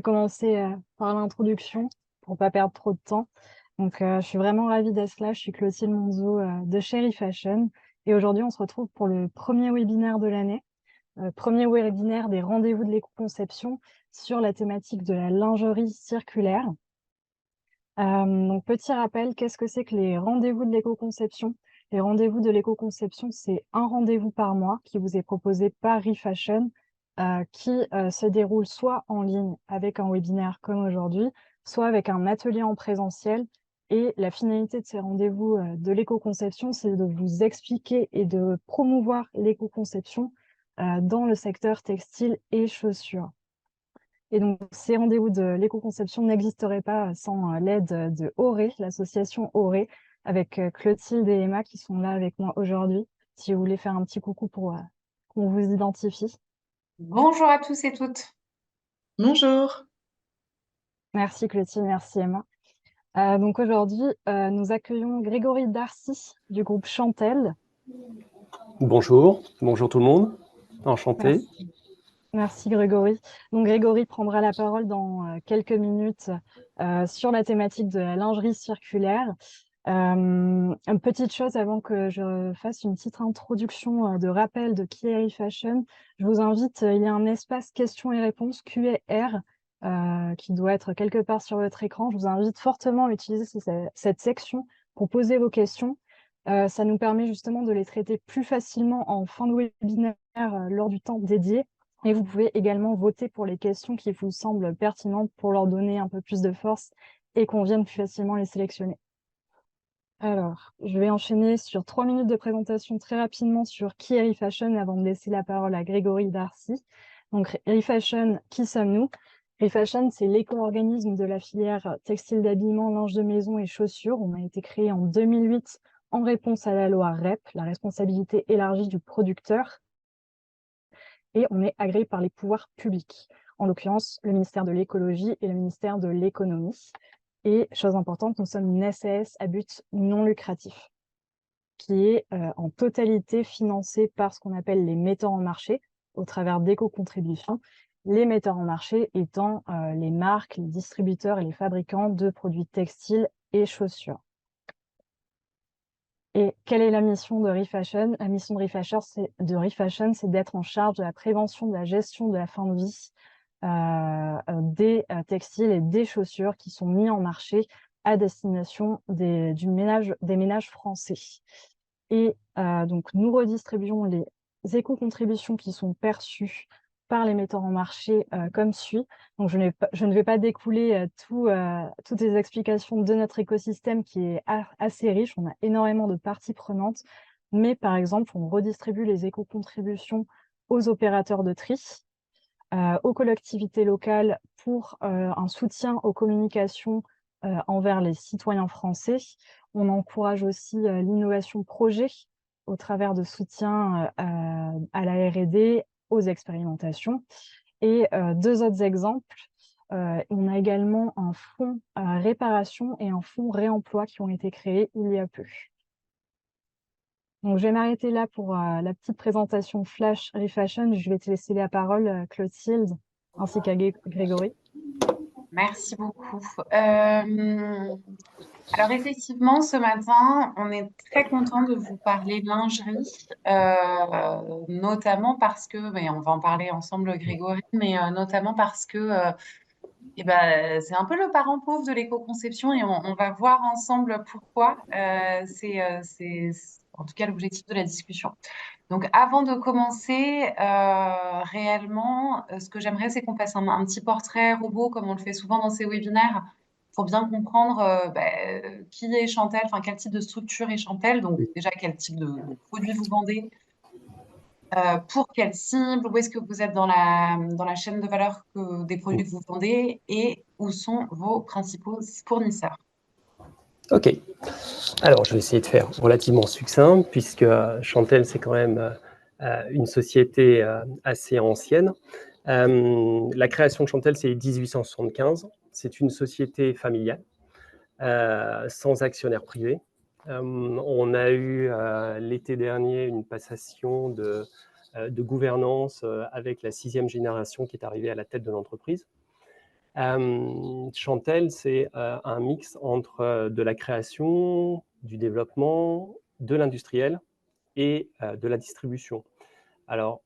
vais commencer par l'introduction pour pas perdre trop de temps. Donc, je suis vraiment ravie d'être là. Je suis Clotilde Monzo de chez Refashion. Et aujourd'hui, on se retrouve pour le premier webinaire de l'année, premier webinaire des rendez-vous de l'éco-conception sur la thématique de la lingerie circulaire. Donc, petit rappel, qu'est-ce que c'est que les rendez-vous de l'éco-conception? Les rendez-vous de l'éco-conception, c'est un rendez-vous par mois qui vous est proposé par Refashion, qui se déroule soit en ligne avec un webinaire comme aujourd'hui, soit avec un atelier en présentiel. Et la finalité de ces rendez-vous de l'éco-conception, c'est de vous expliquer et de promouvoir l'éco-conception dans le secteur textile et chaussures. Et donc, ces rendez-vous de l'éco-conception n'existeraient pas sans l'aide de Auré, l'association Auré, avec Clotilde et Emma qui sont là avec moi aujourd'hui. Si vous voulez faire un petit coucou pour qu'on vous identifie. Bonjour à tous et toutes. Bonjour. Merci Clotilde, merci Emma. Donc aujourd'hui, nous accueillons Grégory Darcy du groupe Chantel. Bonjour tout le monde, enchanté. Merci. Merci Grégory. Donc Grégory prendra la parole dans quelques minutes sur la thématique de la lingerie circulaire. Une petite chose avant que je fasse une petite introduction de rappel de qui est Refashion. Je vous invite, il y a un espace questions et réponses Q&R qui doit être quelque part sur votre écran. Je vous invite fortement à utiliser cette section pour poser vos questions. Ça nous permet justement de les traiter plus facilement en fin de webinaire lors du temps dédié. Et vous pouvez également voter pour les questions qui vous semblent pertinentes pour leur donner un peu plus de force et qu'on vienne plus facilement les sélectionner. Alors, je vais enchaîner sur 3 minutes de présentation très rapidement sur qui est Refashion avant de laisser la parole à Grégory Darcy. Donc, Refashion, qui sommes-nous? Refashion, c'est l'éco-organisme de la filière textile d'habillement, linge de maison et chaussures. On a été créé en 2008 en réponse à la loi REP, la responsabilité élargie du producteur. Et on est agréé par les pouvoirs publics, en l'occurrence le ministère de l'écologie et le ministère de l'économie. Et chose importante, nous sommes une SAS à but non lucratif, qui est en totalité financée par ce qu'on appelle les metteurs en marché, au travers d'éco-contributions. Les metteurs en marché étant les marques, les distributeurs et les fabricants de produits textiles et chaussures. Et quelle est la mission de Refashion? La mission de Refashion, c'est d'être en charge de la prévention, de la gestion de la fin de vie des textiles et des chaussures qui sont mis en marché à destination des ménages français. Et donc, nous redistribuons les éco-contributions qui sont perçues par les metteurs en marché comme suit. Donc, je ne vais pas découler toutes les explications de notre écosystème qui est assez riche. On a énormément de parties prenantes. Mais par exemple, on redistribue les éco-contributions aux opérateurs de tri, aux collectivités locales pour un soutien aux communications envers les citoyens français. On encourage aussi l'innovation projet au travers de soutien à la R&D, aux expérimentations. Et deux autres exemples, on a également un fonds réparation et un fonds réemploi qui ont été créés il y a peu. Donc, je vais m'arrêter là pour la petite présentation flash Refashion. Je vais te laisser la parole, Clotilde, ainsi qu'à Grégory. Merci beaucoup. Alors effectivement, ce matin, on est très content de vous parler de lingerie, notamment parce que, mais on va en parler ensemble, Grégory, mais notamment parce que c'est un peu le parent pauvre de l'éco-conception et on va voir ensemble pourquoi. C'est en tout cas l'objectif de la discussion. Donc, avant de commencer, réellement, ce que j'aimerais, c'est qu'on fasse un petit portrait robot, comme on le fait souvent dans ces webinaires, pour bien comprendre qui est Chantel, enfin, quel type de structure est Chantel, donc déjà, quel type de produits vous vendez, pour quelle cible, où est-ce que vous êtes dans la chaîne de valeur des produits que vous vendez et où sont vos principaux fournisseurs. Ok, alors je vais essayer de faire relativement succinct, puisque Chantel, c'est quand même une société assez ancienne. La création de Chantel, c'est 1875. C'est une société familiale, sans actionnaire privé. On a eu l'été dernier une passation de gouvernance avec la 6e génération qui est arrivée à la tête de l'entreprise. Chantel, c'est un mix entre de la création, du développement, de l'industriel et de la distribution. Alors,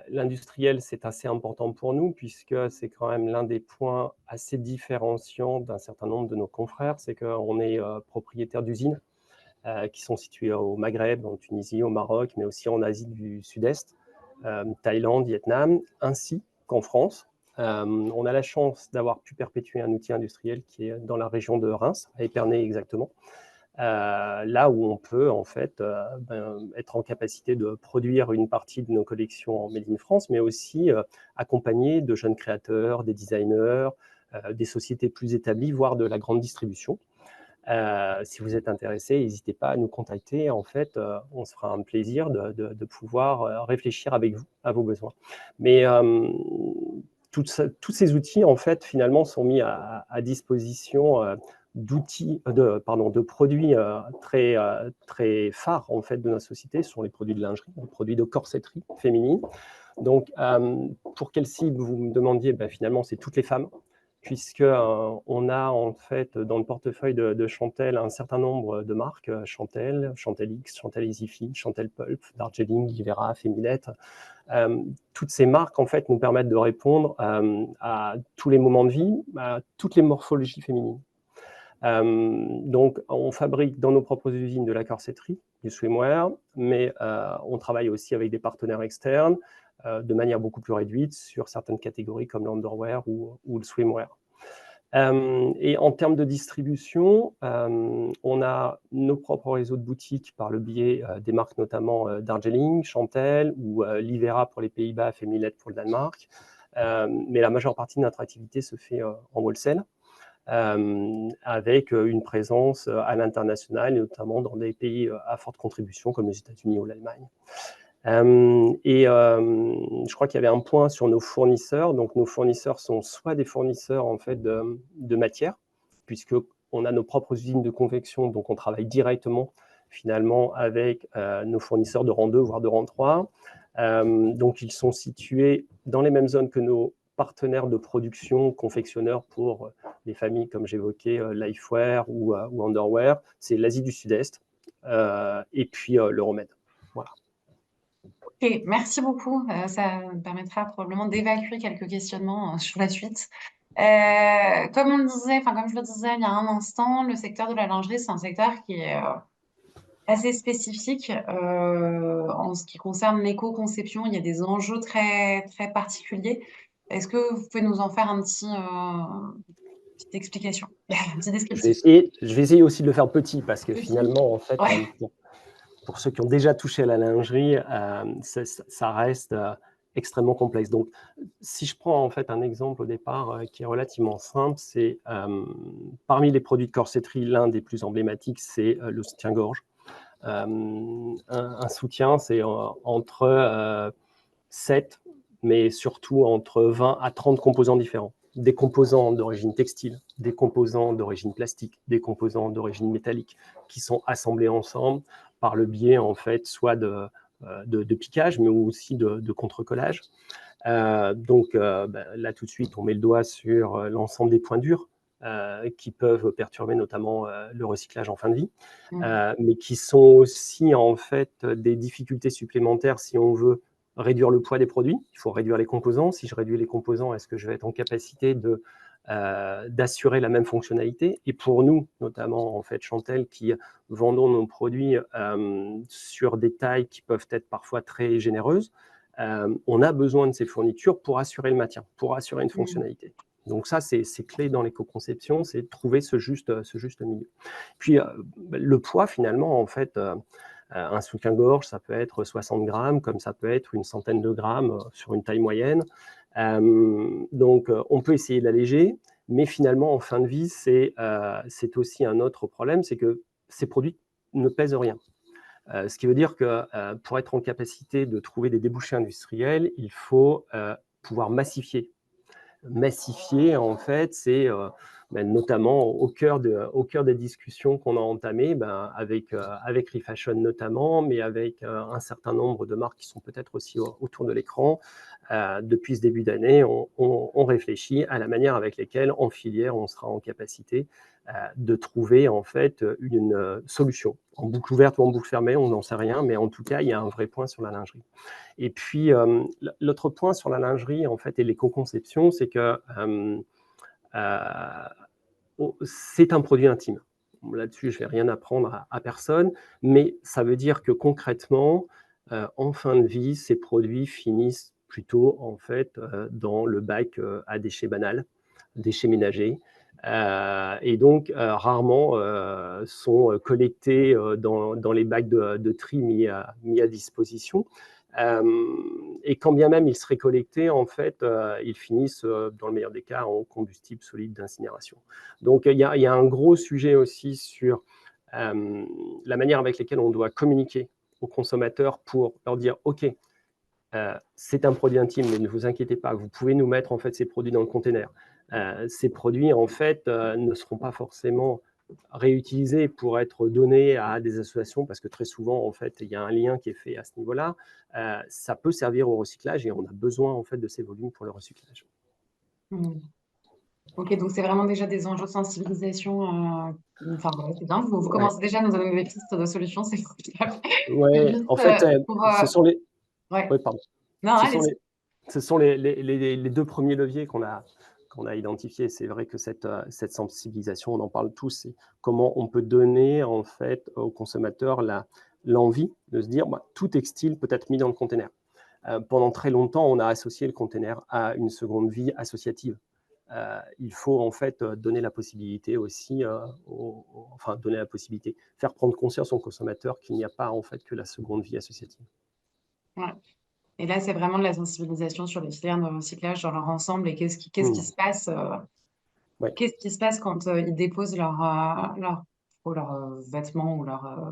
l'industriel, c'est assez important pour nous puisque c'est quand même l'un des points assez différenciants d'un certain nombre de nos confrères, c'est qu'on est propriétaire d'usines qui sont situées au Maghreb, en Tunisie, au Maroc, mais aussi en Asie du Sud-Est, Thaïlande, Vietnam, ainsi qu'en France. On a la chance d'avoir pu perpétuer un outil industriel qui est dans la région de Reims, à Épernay exactement, là où on peut en fait être en capacité de produire une partie de nos collections en Made in France, mais aussi accompagner de jeunes créateurs, des designers, des sociétés plus établies, voire de la grande distribution. Si vous êtes intéressé, n'hésitez pas à nous contacter. En fait, on se fera un plaisir de pouvoir réfléchir avec vous à vos besoins. Mais tous ces outils, en fait, finalement, sont mis à disposition de produits très phares en fait de notre société. Ce sont les produits de lingerie, les produits de corsetterie féminine. Donc, pour quelle cible vous me demandiez? Finalement, c'est toutes les femmes, puisqu'on a en fait dans le portefeuille de Chantel un certain nombre de marques, Chantel, Chantel X, Chantel Easyfit, Chantel Pulp, Darjeeling, Livera, Fémilette. Toutes ces marques en fait nous permettent de répondre à tous les moments de vie, à toutes les morphologies féminines. Donc, on fabrique dans nos propres usines de la corsetterie, du swimwear, mais on travaille aussi avec des partenaires externes de manière beaucoup plus réduite sur certaines catégories comme l'underwear ou le swimwear. Et en termes de distribution, on a nos propres réseaux de boutiques par le biais des marques notamment Darjeeling, Chantel ou Livera pour les Pays-Bas, Fémilette pour le Danemark. Mais la majeure partie de notre activité se fait en wholesale. Avec une présence à l'international, notamment dans des pays à forte contribution comme les États-Unis ou l'Allemagne. Je crois qu'il y avait un point sur nos fournisseurs. Donc, nos fournisseurs sont soit des fournisseurs en fait de matière, puisqu'on a nos propres usines de confection, donc on travaille directement finalement avec nos fournisseurs de rang 2, voire de rang 3. Donc, ils sont situés dans les mêmes zones que nos partenaires de production, confectionneurs pour les familles, comme j'évoquais, Lifewear ou Underwear. C'est l'Asie du Sud-Est et puis l'Euromed. Voilà. Ok, merci beaucoup. Ça me permettra probablement d'évacuer quelques questionnements sur la suite. Comme on le disait, comme je le disais il y a un instant, le secteur de la lingerie, c'est un secteur qui est assez spécifique en ce qui concerne l'éco-conception. Il y a des enjeux très, très particuliers. Est-ce que vous pouvez nous en faire petite explication, un petit descriptif? Je vais essayer aussi de le faire petit parce que finalement, en fait, ouais. pour ceux qui ont déjà touché à la lingerie, ça reste extrêmement complexe. Donc, si je prends en fait un exemple au départ qui est relativement simple, c'est parmi les produits de corsetterie, l'un des plus emblématiques, c'est le soutien-gorge. Un soutien, c'est entre 7, mais surtout entre 20 à 30 composants différents. Des composants d'origine textile, des composants d'origine plastique, des composants d'origine métallique, qui sont assemblés ensemble par le biais, en fait, soit de piquage, mais aussi de contre-collage. Donc, là, tout de suite, on met le doigt sur l'ensemble des points durs qui peuvent perturber notamment le recyclage en fin de vie, mais qui sont aussi, en fait, des difficultés supplémentaires si on veut réduire le poids des produits. Il faut réduire les composants. Si je réduis les composants, est-ce que je vais être en capacité d'assurer la même fonctionnalité? Et pour nous, notamment en fait Chantel, qui vendons nos produits sur des tailles qui peuvent être parfois très généreuses, on a besoin de ces fournitures pour assurer le maintien, pour assurer une fonctionnalité. Donc ça, c'est clé dans l'éco-conception, c'est de trouver ce juste milieu. Puis le poids, finalement, en fait, un soutien-gorge, ça peut être 60 grammes, comme ça peut être une centaine de grammes sur une taille moyenne. Donc, on peut essayer d'alléger, mais finalement, en fin de vie, c'est aussi un autre problème, c'est que ces produits ne pèsent rien. Ce qui veut dire que pour être en capacité de trouver des débouchés industriels, il faut pouvoir massifier. Massifier, en fait, c'est notamment au cœur des discussions qu'on a entamées, avec Refashion notamment, mais avec un certain nombre de marques qui sont peut-être aussi autour de l'écran. Depuis ce début d'année, on réfléchit à la manière avec laquelle, en filière, on sera en capacité de trouver en fait une solution. En boucle ouverte ou en boucle fermée, on n'en sait rien, mais en tout cas, il y a un vrai point sur la lingerie. Et puis, l'autre point sur la lingerie, en fait, et l'éco-conception, c'est que c'est un produit intime. Là-dessus, je ne vais rien apprendre à personne, mais ça veut dire que concrètement, en fin de vie, ces produits finissent plutôt en fait dans le bac à déchets banals, déchets ménagers, et donc rarement sont collectés dans les bacs de tri mis à disposition. Et quand bien même ils seraient collectés, en fait, ils finissent, dans le meilleur des cas, en combustible solide d'incinération. Donc, il y a un gros sujet aussi sur la manière avec laquelle on doit communiquer aux consommateurs pour leur dire « Ok, c'est un produit intime, mais ne vous inquiétez pas, vous pouvez nous mettre en fait ces produits dans le container. Ces produits, en fait, ne seront pas forcément réutilisés pour être donnés à des associations, parce que très souvent, en fait, il y a un lien qui est fait à ce niveau-là. Ça peut servir au recyclage et on a besoin, en fait, de ces volumes pour le recyclage. Ok, donc c'est vraiment déjà des enjeux de sensibilisation. Enfin, voilà, c'est bien. Vous commencez déjà à nous donner des pistes de solutions, c'est formidable. Ouais, en fait, ce sont les... Ouais. Ouais, pardon. Non, Ce sont les deux premiers leviers qu'on a identifiés. C'est vrai que cette sensibilisation, on en parle tous, c'est comment on peut donner en fait aux consommateurs l'envie de se dire tout textile peut être mis dans le container. Pendant très longtemps, on a associé le container à une seconde vie associative. Il faut en fait donner la possibilité aussi, faire prendre conscience aux consommateurs qu'il n'y a pas en fait que la seconde vie associative. Ouais. Et là, c'est vraiment de la sensibilisation sur les filières de recyclage dans leur ensemble et qu'est-ce qui se passe, qu'est-ce qui se passe quand ils déposent leurs vêtements ou leur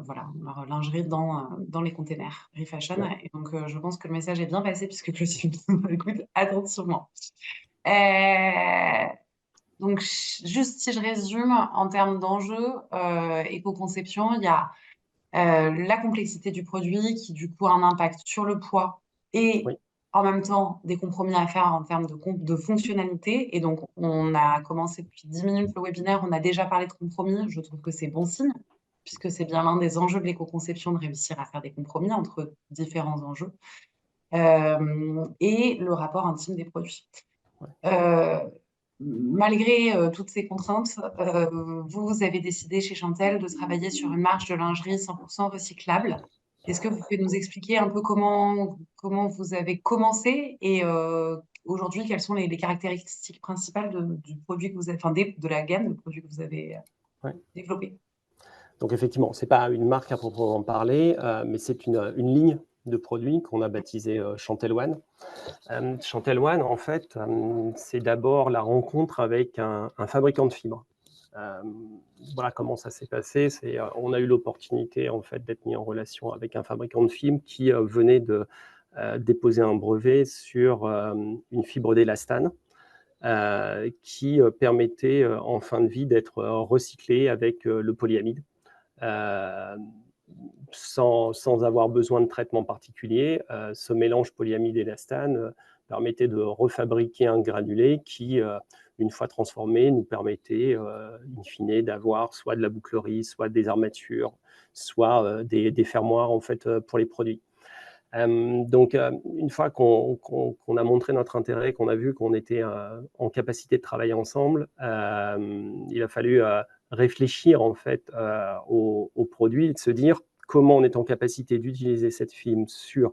lingerie dans les containers Refashion. Ouais. Et donc, je pense que le message est bien passé puisque Clotilde écoute attentivement. Donc, juste si je résume, en termes d'enjeux, éco-conception, il y a la complexité du produit qui, du coup, a un impact sur le poids et Oui. en même temps des compromis à faire en termes de fonctionnalité. Et donc, on a commencé depuis 10 minutes le webinaire, on a déjà parlé de compromis. Je trouve que c'est bon signe, puisque c'est bien l'un des enjeux de l'éco-conception de réussir à faire des compromis entre différents enjeux et le rapport intime des produits. Malgré toutes ces contraintes, vous avez décidé chez Chantel de travailler sur une marge de lingerie 100% recyclable. Est-ce que vous pouvez nous expliquer un peu comment vous avez commencé et aujourd'hui, quelles sont les caractéristiques principales du produit que vous avez, enfin, de la gamme de produits que vous avez développé? Donc effectivement, ce n'est pas une marque à proprement parler, mais c'est une ligne de produits qu'on a baptisée Chantel One. Chantel One, en fait, c'est d'abord la rencontre avec un fabricant de fibres. Voilà comment ça s'est passé. On a eu l'opportunité en fait d'être mis en relation avec un fabricant de fibres qui venait de déposer un brevet sur une fibre d'élastane qui permettait en fin de vie d'être recyclée avec le polyamide. Sans avoir besoin de traitement particulier, ce mélange polyamide-élastane permettait de refabriquer un granulé qui, une fois transformé, nous permettait, in fine, d'avoir soit de la bouclerie, soit des armatures, soit des fermoirs en fait, pour les produits. Donc, une fois qu'on a montré notre intérêt, qu'on a vu qu'on était en capacité de travailler ensemble, il a fallu réfléchir en fait au produit et de se dire comment on est en capacité d'utiliser cette fibre sur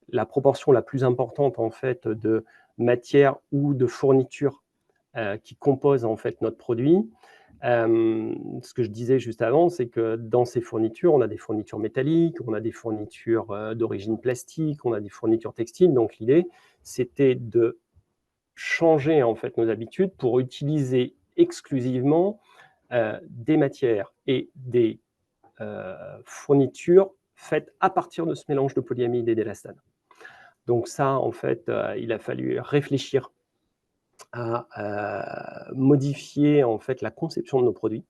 la proportion la plus importante en fait de matière ou de fourniture qui composent en fait notre produit. Ce que je disais juste avant, c'est que dans ces fournitures, on a des fournitures métalliques, on a des fournitures d'origine plastique, on a des fournitures textiles. Donc l'idée, c'était de changer en fait nos habitudes pour utiliser exclusivement des matières et des fournitures faites à partir de ce mélange de polyamide et d'élastane. Donc ça, en fait, il a fallu réfléchir à modifier en fait la conception de nos produits,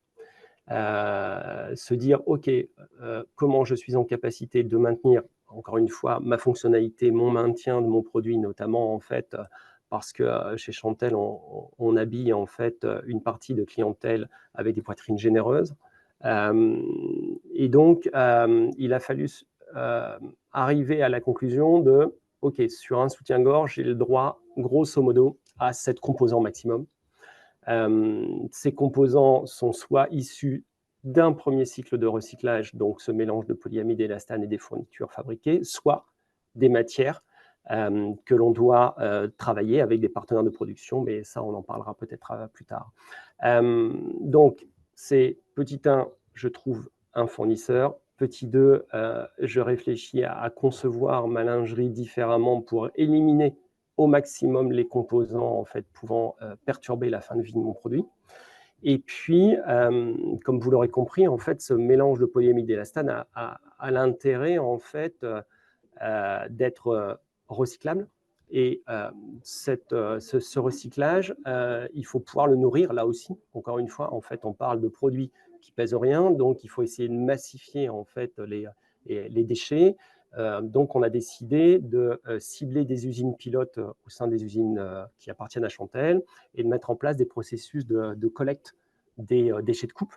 se dire ok, comment je suis en capacité de maintenir encore une fois ma fonctionnalité, mon maintien de mon produit, notamment en fait parce que chez Chantel on habille en fait une partie de clientèle avec des poitrines généreuses, et donc il a fallu arriver à la conclusion de ok, sur un soutien-gorge, j'ai le droit grosso modo à 7 composants maximum. Ces composants sont soit issus d'un premier cycle de recyclage, donc ce mélange de polyamide, élastane et des fournitures fabriquées, soit des matières que l'on doit travailler avec des partenaires de production, mais ça, on en parlera peut-être plus tard. Donc, c'est petit 1, je trouve un fournisseur. Petit 2, je réfléchis à concevoir ma lingerie différemment pour éliminer au maximum les composants en fait, pouvant perturber la fin de vie de mon produit. Et puis, comme vous l'aurez compris, en fait, ce mélange de polyamide et d'élastane a l'intérêt en fait, d'être recyclable. Et ce recyclage, il faut pouvoir le nourrir là aussi. Encore une fois, en fait, on parle de produits qui pèsent rien, donc il faut essayer de massifier en fait les déchets. Donc, on a décidé de cibler des usines pilotes au sein des usines qui appartiennent à Chantel et de mettre en place des processus de collecte des déchets de coupe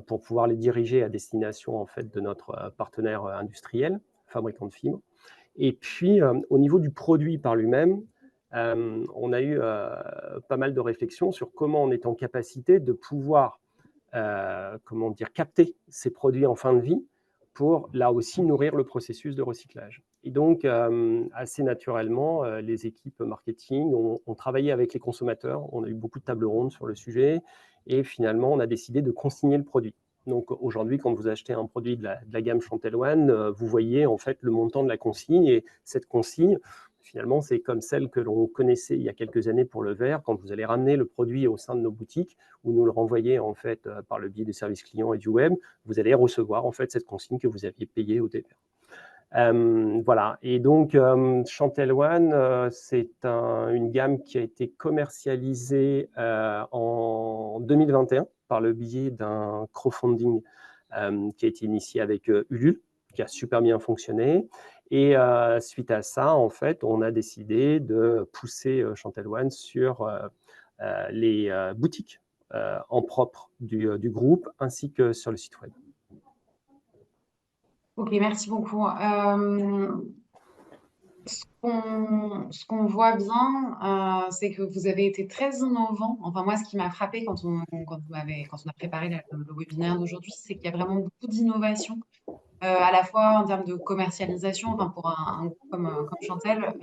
pour pouvoir les diriger à destination en fait, de notre partenaire industriel, fabricant de fibres. Et puis, au niveau du produit par lui-même, on a eu pas mal de réflexions sur comment on est en capacité de pouvoir capter ces produits en fin de vie pour, là aussi, nourrir le processus de recyclage. Et donc, assez naturellement, les équipes marketing ont travaillé avec les consommateurs. On a eu beaucoup de tables rondes sur le sujet. Et finalement, on a décidé de consigner le produit. Donc, aujourd'hui, quand vous achetez un produit de la gamme Chantel One, vous voyez en fait le montant de la consigne. Et cette consigne, finalement, c'est comme celle que l'on connaissait il y a quelques années pour le verre. Quand vous allez ramener le produit au sein de nos boutiques ou nous le renvoyer en fait par le biais des services clients et du web, vous allez recevoir en fait cette consigne que vous aviez payée au départ. Voilà. Et donc, Chantel One, c'est une gamme qui a été commercialisée en 2021 par le biais d'un crowdfunding qui a été initié avec Ulule, qui a super bien fonctionné. Et suite à ça, en fait, on a décidé de pousser Chantel One sur les boutiques en propre du groupe, ainsi que sur le site web. Ok, merci beaucoup. Ce qu'on voit bien, c'est que vous avez été très innovant. Enfin, moi, ce qui m'a frappé quand on a préparé le webinaire d'aujourd'hui, c'est qu'il y a vraiment beaucoup d'innovation, à la fois en termes de commercialisation, enfin, pour un groupe comme Chantel,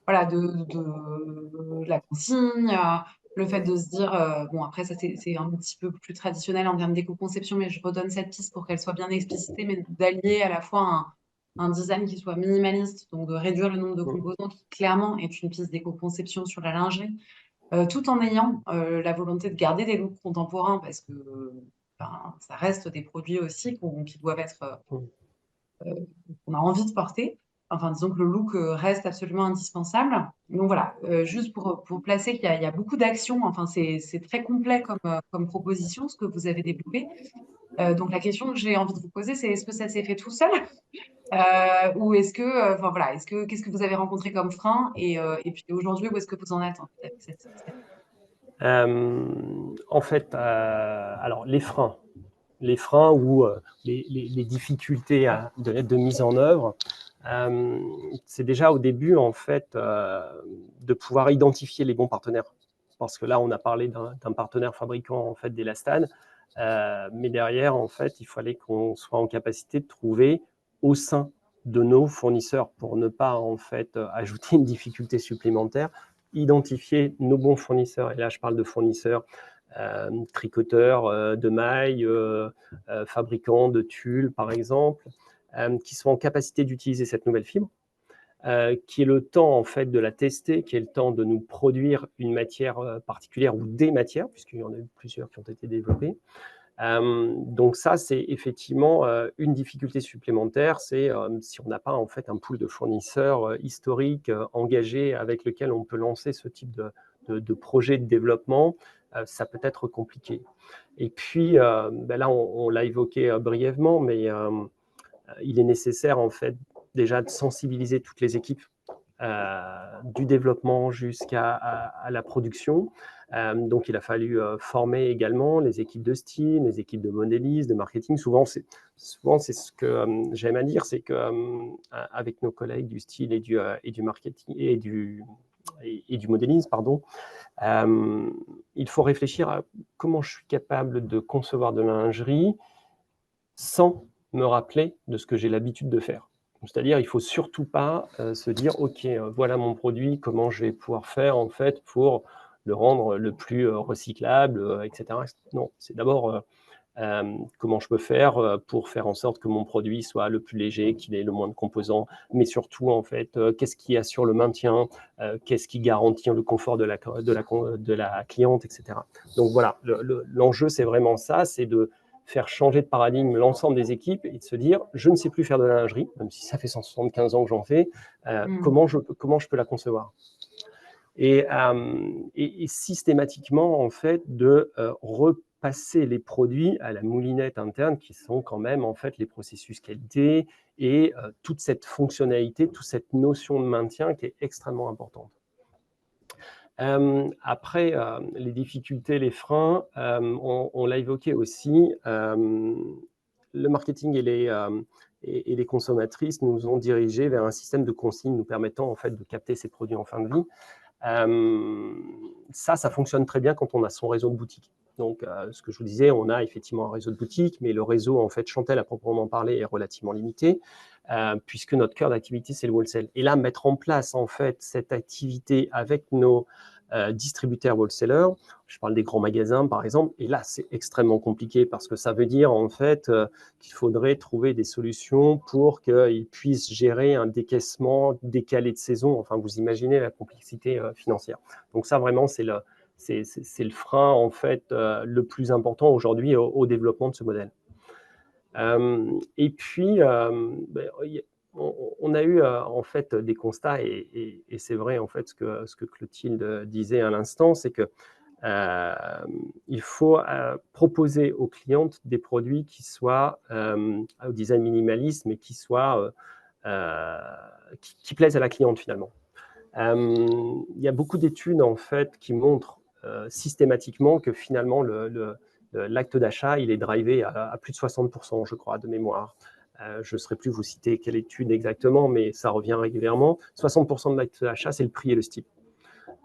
voilà, de la consigne, le fait de se dire, bon, après, ça, c'est un petit peu plus traditionnel en termes d'éco-conception, mais je redonne cette piste pour qu'elle soit bien explicitée, mais d'allier à la fois un design qui soit minimaliste, donc de réduire le nombre de composants, qui clairement est une piste d'éco-conception sur la lingerie, tout en ayant la volonté de garder des looks contemporains, parce que ça reste des produits aussi qui doivent être, qu'on a envie de porter. Enfin, disons que le look reste absolument indispensable. Donc voilà, juste pour placer qu'il y a beaucoup d'actions. Enfin, c'est très complet comme proposition, ce que vous avez développé. Donc la question que j'ai envie de vous poser, c'est est-ce que ça s'est fait tout seul ou est-ce que, enfin voilà, qu'est-ce que vous avez rencontré comme frein et puis aujourd'hui, où est-ce que vous en êtes en fait, avec en fait, alors les freins ou les difficultés de mise en œuvre, c'est déjà au début en fait de pouvoir identifier les bons partenaires. Parce que là, on a parlé d'un partenaire fabricant en fait d'élastane, mais derrière, en fait, il fallait qu'on soit en capacité de trouver au sein de nos fournisseurs, pour ne pas en fait ajouter une difficulté supplémentaire, identifier nos bons fournisseurs. Et là, je parle de fournisseurs tricoteurs de mailles, fabricants de tulles, par exemple, qui sont en capacité d'utiliser cette nouvelle fibre, qui est le temps en fait de la tester, qui est le temps de nous produire une matière particulière ou des matières, puisqu'il y en a eu plusieurs qui ont été développées. Donc ça, c'est effectivement une difficulté supplémentaire, c'est si on n'a pas en fait un pool de fournisseurs historiques, engagés, avec lequel on peut lancer ce type de projet de développement, ça peut être compliqué. Et puis, là, on l'a évoqué brièvement, mais il est nécessaire, en fait, déjà de sensibiliser toutes les équipes, du développement jusqu'à la production. Donc, il a fallu former également les équipes de style, les équipes de modélistes, de marketing. Souvent, c'est ce que j'aime à dire, c'est qu'avec nos collègues du style et du marketing et du modélisme, pardon, il faut réfléchir à comment je suis capable de concevoir de la lingerie sans me rappeler de ce que j'ai l'habitude de faire. C'est-à-dire, il ne faut surtout pas se dire, OK, voilà mon produit, comment je vais pouvoir faire en fait pour le rendre le plus recyclable, etc. Non, c'est d'abord comment je peux faire pour faire en sorte que mon produit soit le plus léger, qu'il ait le moins de composants, mais surtout, en fait, qu'est-ce qui assure le maintien, qu'est-ce qui garantit le confort de la cliente, etc. Donc voilà, l'enjeu, c'est vraiment ça, c'est de faire changer de paradigme l'ensemble des équipes et de se dire, je ne sais plus faire de la lingerie, même si ça fait 175 ans que j'en fais, comment je peux la concevoir. Et systématiquement, en fait, de repasser les produits à la moulinette interne, qui sont quand même, en fait, les processus qualité et toute cette fonctionnalité, toute cette notion de maintien qui est extrêmement importante. Après, les difficultés, les freins, on l'a évoqué aussi. Le marketing et les consommatrices nous ont dirigés vers un système de consigne nous permettant, en fait, de capter ces produits en fin de vie. Ça fonctionne très bien quand on a son réseau de boutiques. Donc, ce que je vous disais, on a effectivement un réseau de boutiques, mais le réseau, en fait, Chantel à proprement parler, est relativement limité, puisque notre cœur d'activité, c'est le wholesale. Et là, mettre en place, en fait, cette activité avec nos distributeurs wholesalers, je parle des grands magasins, par exemple, et là, c'est extrêmement compliqué parce que ça veut dire, en fait, qu'il faudrait trouver des solutions pour qu'ils puissent gérer un décaissement décalé de saison. Enfin, vous imaginez la complexité financière. Donc ça, vraiment, c'est le frein, en fait, le plus important aujourd'hui au développement de ce modèle. Et puis, on a eu en fait des constats, et c'est vrai, en fait, ce que Clotilde disait à l'instant, c'est que il faut proposer aux clientes des produits qui soient au design minimaliste, mais qui soient qui plaisent à la cliente finalement. Il y a beaucoup d'études en fait qui montrent systématiquement que finalement l'acte d'achat, il est drivé à plus de 60%, je crois, de mémoire. Je ne saurais plus vous citer quelle étude exactement, mais ça revient régulièrement. 60% de l'acte d'achat, c'est le prix et le style.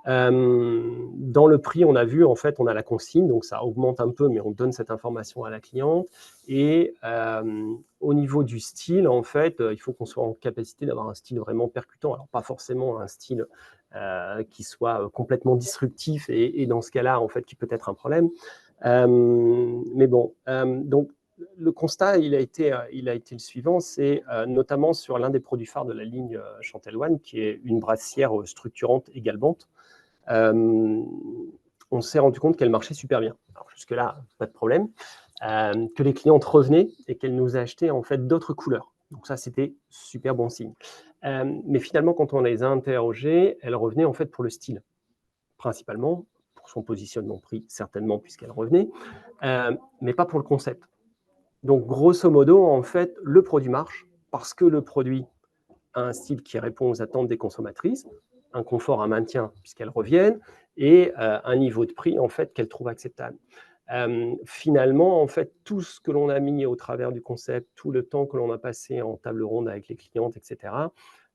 Dans le prix, on a vu, en fait, on a la consigne, donc ça augmente un peu, mais on donne cette information à la cliente. Et au niveau du style, en fait, il faut qu'on soit en capacité d'avoir un style vraiment percutant. Alors, pas forcément un style qui soit complètement disruptif, et dans ce cas-là, en fait, qui peut être un problème. Mais bon, donc, le constat, il a été le suivant, c'est notamment sur l'un des produits phares de la ligne Chantel One, qui est une brassière structurante et galbante. On s'est rendu compte qu'elle marchait super bien. Alors jusque-là, pas de problème. Que les clientes revenaient et qu'elles nous achetaient en fait d'autres couleurs. Donc ça, c'était super bon signe. Mais finalement, quand on les a interrogées, elles revenaient en fait pour le style, principalement, pour son positionnement prix, certainement, puisqu'elles revenaient, mais pas pour le concept. Donc, grosso modo, en fait, le produit marche parce que le produit a un style qui répond aux attentes des consommatrices, un confort, un maintien, puisqu'elles reviennent, et un niveau de prix, en fait, qu'elles trouvent acceptable. Finalement, en fait, tout ce que l'on a mis au travers du concept, tout le temps que l'on a passé en table ronde avec les clientes, etc.,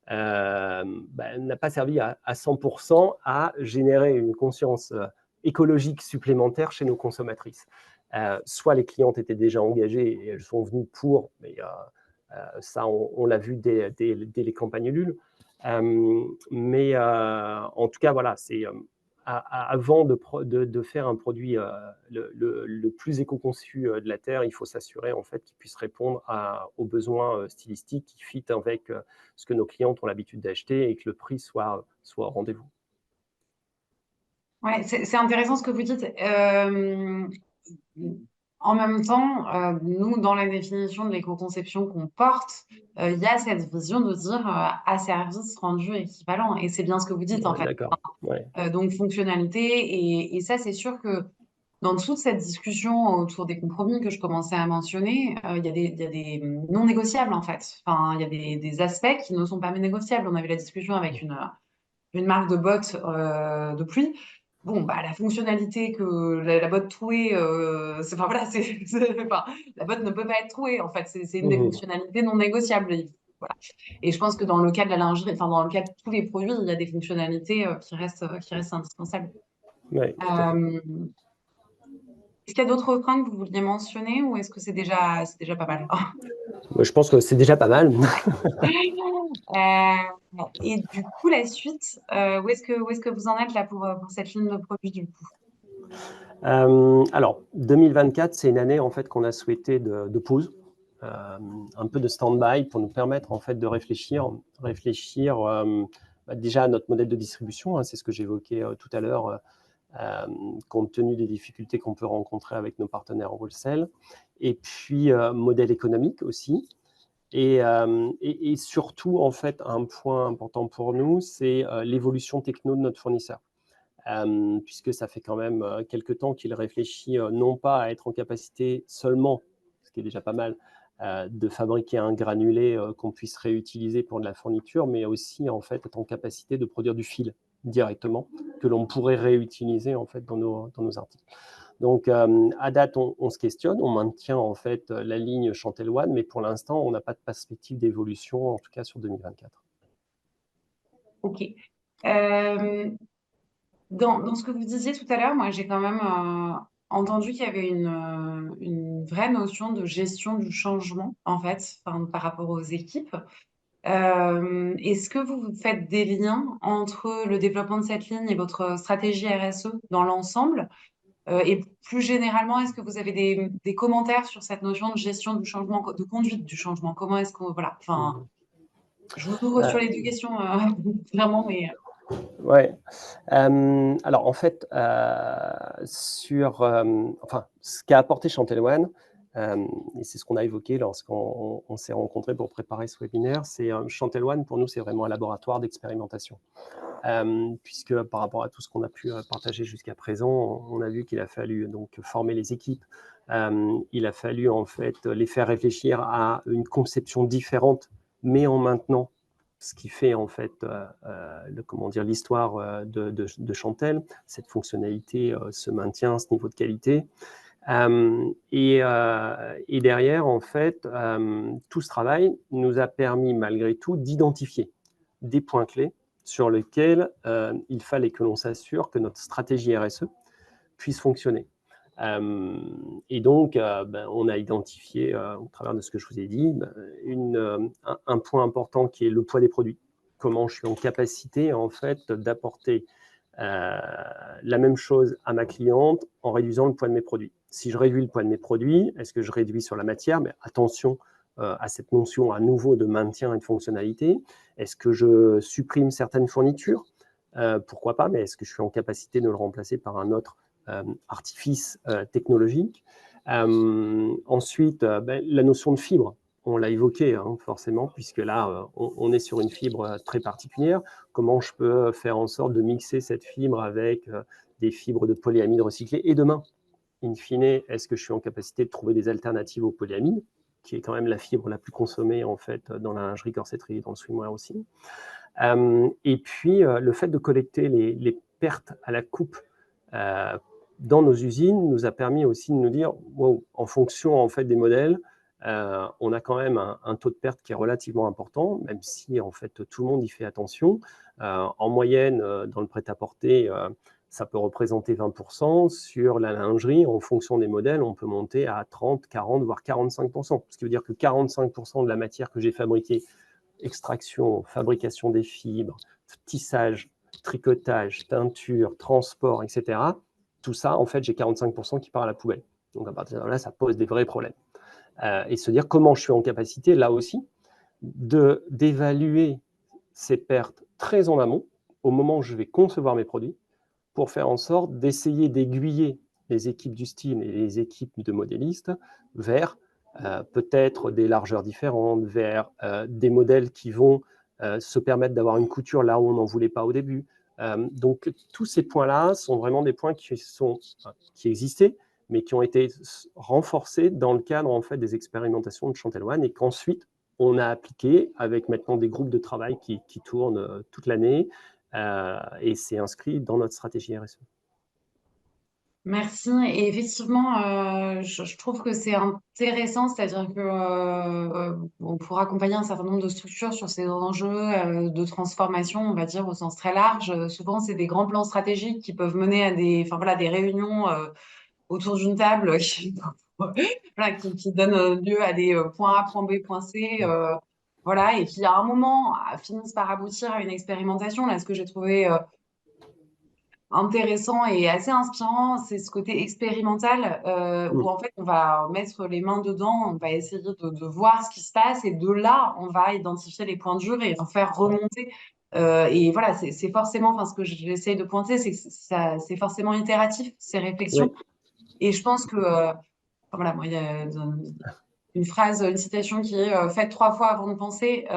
n'a pas servi à 100% à générer une conscience écologique supplémentaire chez nos consommatrices. Soit les clientes étaient déjà engagées et elles sont venues pour, mais ça, on l'a vu dès les campagnes Ulule. Mais en tout cas, voilà, c'est avant de faire un produit le plus éco-conçu de la Terre, il faut s'assurer en fait qu'il puisse répondre aux besoins stylistiques qui fit avec ce que nos clientes ont l'habitude d'acheter et que le prix soit au rendez-vous. Ouais, c'est intéressant ce que vous dites. En même temps, nous, dans la définition de l'éco-conception qu'on porte, il y a cette vision de dire à service rendu équivalent. Et c'est bien ce que vous dites, en fait. D'accord. Ouais. Donc, fonctionnalité. Et ça, c'est sûr que dans toute cette discussion autour des compromis que je commençais à mentionner, il y a des non négociables, en fait. Enfin, il y a des aspects qui ne sont pas négociables. On avait la discussion avec une marque de bottes de pluie. Bon, bah, la fonctionnalité que la botte trouée, enfin, voilà, enfin, la botte ne peut pas être trouée, en fait. C'est une des fonctionnalités non négociables. Voilà. Et je pense que dans le cas de la lingerie, enfin, dans le cas de tous les produits, il y a des fonctionnalités qui restent indispensables. Ouais, tout à fait. Est-ce qu'il y a d'autres points que vous vouliez mentionner ou est-ce que c'est déjà pas mal? Je pense que c'est déjà pas mal. Et du coup, la suite, où est-ce que vous en êtes là pour cette ligne de produits du coup? Alors, 2024, c'est une année en fait qu'on a souhaité de pause, un peu de stand-by pour nous permettre en fait de réfléchir déjà à notre modèle de distribution, hein, c'est ce que j'évoquais tout à l'heure, compte tenu des difficultés qu'on peut rencontrer avec nos partenaires en wholesale, et puis modèle économique aussi. Et surtout, en fait, un point important pour nous, c'est l'évolution techno de notre fournisseur. Puisque ça fait quand même quelques temps qu'il réfléchit non pas à être en capacité seulement, ce qui est déjà pas mal, de fabriquer un granulé qu'on puisse réutiliser pour de la fourniture, mais aussi en fait être en capacité de produire du fil directement que l'on pourrait réutiliser en fait dans nos articles. Donc à date, on se questionne, on maintient en fait la ligne Chantel One, mais pour l'instant, on n'a pas de perspective d'évolution, en tout cas sur 2024. Ok. Dans ce que vous disiez tout à l'heure, moi j'ai quand même entendu qu'il y avait une vraie notion de gestion du changement, en fait, enfin, par rapport aux équipes. Est-ce que vous faites des liens entre le développement de cette ligne et votre stratégie RSE dans l'ensemble? Et plus généralement, est-ce que vous avez des commentaires sur cette notion de gestion du changement, de conduite du changement? Comment est-ce qu'on... Voilà, enfin, je vous ouvre sur les deux questions, clairement, mais... Ouais. Alors en fait, enfin, ce qu'a apporté Chantel One, et c'est ce qu'on a évoqué lorsqu'on s'est rencontrés pour préparer ce webinaire, c'est Chantel One, pour nous, c'est vraiment un laboratoire d'expérimentation. Puisque par rapport à tout ce qu'on a pu partager jusqu'à présent, on a vu qu'il a fallu donc former les équipes, il a fallu en fait les faire réfléchir à une conception différente, mais en maintenant ce qui fait en fait l'histoire de Chantel, cette fonctionnalité se maintient, ce niveau de qualité. Et derrière, en fait, tout ce travail nous a permis malgré tout d'identifier des points clés sur lesquels il fallait que l'on s'assure que notre stratégie RSE puisse fonctionner. Et donc, on a identifié, au travers de ce que je vous ai dit, un point important qui est le poids des produits. Comment je suis en capacité, en fait, d'apporter la même chose à ma cliente en réduisant le poids de mes produits. Si je réduis le poids de mes produits, est-ce que je réduis sur la matière? Mais attention à cette notion à nouveau de maintien et de fonctionnalité. Est-ce que je supprime certaines fournitures? Pourquoi pas, mais est-ce que je suis en capacité de le remplacer par un autre artifice technologique? Ensuite, la notion de fibre, on l'a évoqué hein, forcément, puisque là, on est sur une fibre très particulière. Comment je peux faire en sorte de mixer cette fibre avec des fibres de polyamide recyclées? Et demain, in fine, est-ce que je suis en capacité de trouver des alternatives au polyamide, qui est quand même la fibre la plus consommée en fait dans la lingerie, corsetterie, dans le swimwear aussi. Et puis, le fait de collecter les pertes à la coupe dans nos usines nous a permis aussi de nous dire, wow, en fonction en fait des modèles, on a quand même un taux de perte qui est relativement important, même si en fait tout le monde y fait attention. En moyenne, dans le prêt-à-porter, ça peut représenter 20%. Sur la lingerie, en fonction des modèles, on peut monter à 30, 40, voire 45%. Ce qui veut dire que 45% de la matière que j'ai fabriquée, extraction, fabrication des fibres, tissage, tricotage, teinture, transport, etc., tout ça, en fait, j'ai 45% qui part à la poubelle. Donc, à partir de là, ça pose des vrais problèmes. Et se dire comment je suis en capacité, là aussi, d'évaluer ces pertes très en amont, au moment où je vais concevoir mes produits, pour faire en sorte d'essayer d'aiguiller les équipes du STEAM et les équipes de modélistes vers peut-être des largeurs différentes, vers des modèles qui vont se permettre d'avoir une couture là où on n'en voulait pas au début. Donc, tous ces points-là sont vraiment des points qui existaient, mais qui ont été renforcés dans le cadre en fait, des expérimentations de Chantel One et qu'ensuite, on a appliqué avec maintenant des groupes de travail qui tournent toute l'année et c'est inscrit dans notre stratégie RSE. Merci. Et effectivement, je trouve que c'est intéressant, c'est-à-dire que pour accompagner un certain nombre de structures sur ces enjeux de transformation, on va dire au sens très large, souvent c'est des grands plans stratégiques qui peuvent mener à des réunions autour d'une table qui donnent lieu à des points A, point B, point C. Voilà, et qui à un moment finissent par aboutir à une expérimentation. Là, ce que j'ai trouvé intéressant et assez inspirant, c'est ce côté expérimental où en fait on va mettre les mains dedans, on va essayer de voir ce qui se passe et de là on va identifier les points durs et en faire remonter. Et voilà, c'est forcément, enfin ce que j'essaye de pointer, c'est que c'est forcément itératif ces réflexions. Oui. Et je pense que voilà, moi il y a une phrase, une citation qui est faites 3 fois avant de penser.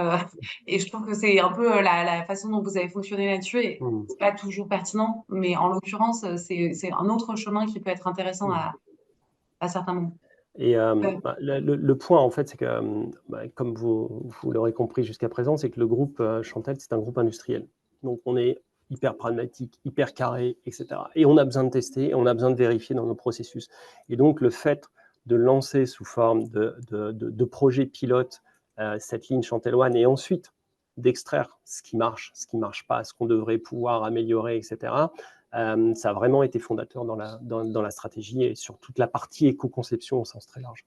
Et je trouve que c'est un peu la façon dont vous avez fonctionné là-dessus. Et c'est pas toujours pertinent, mais en l'occurrence, c'est un autre chemin qui peut être intéressant à certains moments. Et le point, en fait, c'est que, comme vous l'aurez compris jusqu'à présent, c'est que le groupe Chantel, c'est un groupe industriel. Donc, on est hyper pragmatique, hyper carré, etc. Et on a besoin de tester, on a besoin de vérifier dans nos processus. Et donc, le fait de lancer sous forme de projet pilote cette ligne Chantel One et ensuite d'extraire ce qui marche pas, ce qu'on devrait pouvoir améliorer, etc., ça a vraiment été fondateur dans la stratégie et sur toute la partie éco-conception au sens très large.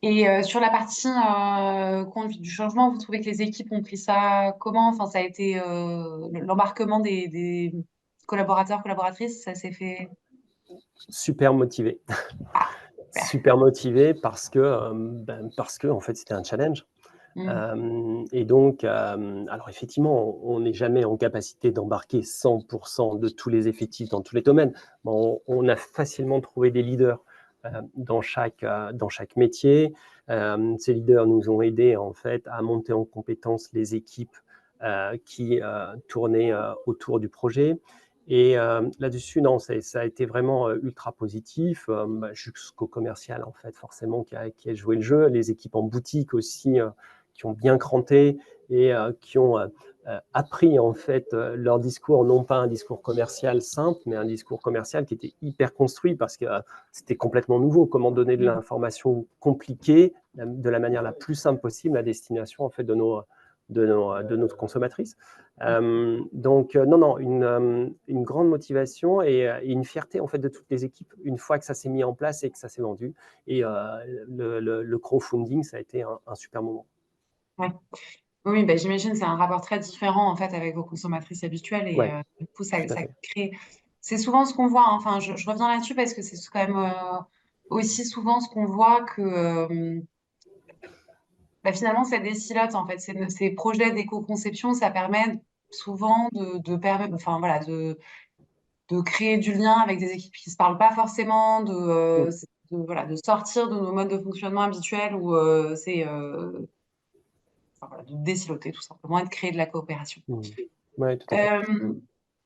Et sur la partie conduite du changement, vous trouvez que les équipes ont pris ça comment? Enfin, ça a été l'embarquement des collaborateurs, collaboratrices, ça s'est fait. Super motivé. Ah, super. Super motivé parce que en fait, c'était un challenge. Et donc, alors effectivement, on n'est jamais en capacité d'embarquer 100% de tous les effectifs dans tous les domaines. On a facilement trouvé des leaders dans chaque métier. Ces leaders nous ont aidés en fait à monter en compétence les équipes qui tournaient autour du projet. Et là-dessus, non, ça a été vraiment ultra positif, jusqu'au commercial en fait, forcément, qui a joué le jeu. Les équipes en boutique aussi, qui ont bien cranté et qui ont appris en fait leur discours, non pas un discours commercial simple, mais un discours commercial qui était hyper construit parce que c'était complètement nouveau. Comment donner de l'information compliquée de la manière la plus simple possible à destination en fait de nos consommatrices. Donc non, une grande motivation et une fierté en fait de toutes les équipes une fois que ça s'est mis en place et que ça s'est vendu. Et le crowdfunding, ça a été un super moment. Ouais. Oui, bah, j'imagine c'est un rapport très différent en fait avec vos consommatrices habituelles et Ouais, du coup ça tout à fait. crée. C'est souvent ce qu'on voit, hein. Enfin, je reviens là-dessus parce que c'est quand même aussi souvent ce qu'on voit que bah, finalement ça désilote en fait. Ces projets d'éco-conception, ça permet souvent enfin, voilà, de créer du lien avec des équipes qui ne se parlent pas forcément, voilà, de sortir de nos modes de fonctionnement habituels où enfin, voilà, de désiloter tout simplement et de créer de la coopération. Oui, tout à fait.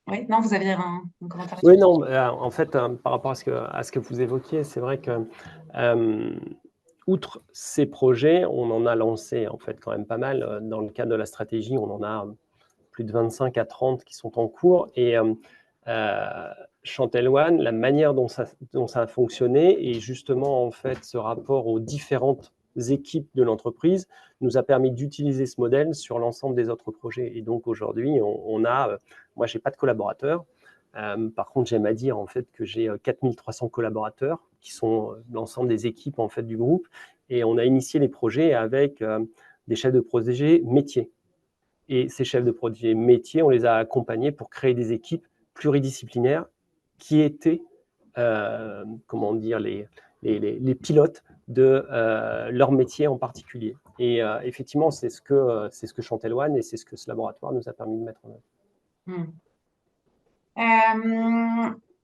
Oui, non, vous aviez un commentaire Oui, là-dessus? non, en fait, par rapport à ce que vous évoquiez, c'est vrai que, outre ces projets, on en a lancé en fait quand même pas mal. Dans le cadre de la stratégie, on en a plus de 25 à 30 qui sont en cours. Et Chantel One, la manière dont ça a fonctionné et justement en fait ce rapport aux différentes équipes de l'entreprise nous a permis d'utiliser ce modèle sur l'ensemble des autres projets. Et donc aujourd'hui, moi, j'ai pas de collaborateurs. Par contre, j'aime à dire en fait que j'ai 4300 collaborateurs qui sont l'ensemble des équipes en fait du groupe. Et on a initié les projets avec des chefs de projet métiers. Et ces chefs de projet métiers, on les a accompagnés pour créer des équipes pluridisciplinaires qui étaient, comment dire, les pilotes de leur métier en particulier. Et effectivement, c'est ce que Chantel One et c'est ce que ce laboratoire nous a permis de mettre en œuvre.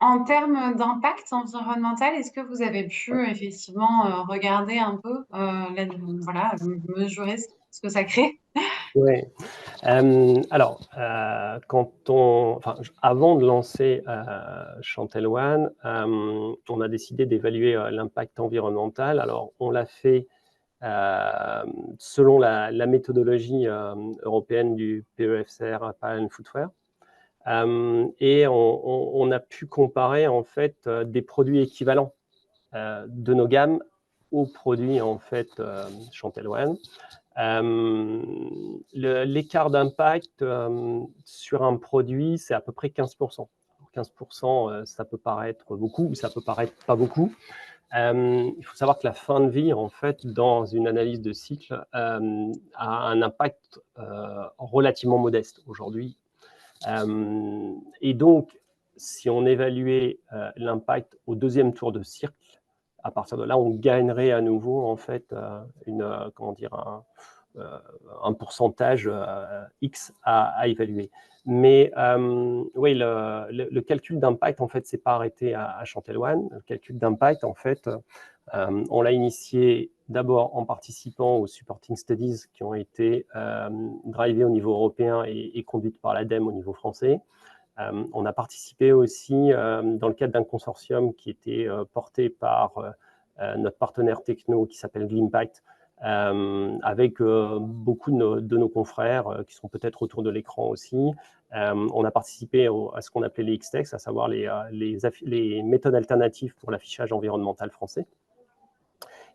En termes d'impact environnemental, est-ce que vous avez pu effectivement regarder un peu, voilà, mesurer ce que ça crée? Oui. Alors, avant de lancer Chantel One, on a décidé d'évaluer l'impact environnemental. Alors, on l'a fait selon la méthodologie européenne du PEFCR, Apparel and Footwear. Et on a pu comparer en fait des produits équivalents de nos gammes aux produits en fait Chantel One. L'écart d'impact sur un produit, c'est à peu près 15%. 15%, ça peut paraître beaucoup ou ça peut paraître pas beaucoup. Il faut savoir que la fin de vie, en fait, dans une analyse de cycle, a un impact relativement modeste aujourd'hui. Et donc, si on évaluait l'impact au deuxième tour de cycle, à partir de là, on gagnerait à nouveau en fait un pourcentage X à évaluer. Mais oui, le calcul d'impact, en fait, c'est pas arrêté à Chantel One. Le calcul d'impact, en fait, on l'a initié d'abord en participant aux supporting studies qui ont été drivées au niveau européen et conduites par l'ADEME au niveau français. On a participé aussi dans le cadre d'un consortium qui était porté par notre partenaire techno qui s'appelle Glimpact, avec beaucoup de nos confrères qui sont peut-être autour de l'écran aussi. On a participé à ce qu'on appelait les X-Tex, à savoir les méthodes alternatives pour l'affichage environnemental français.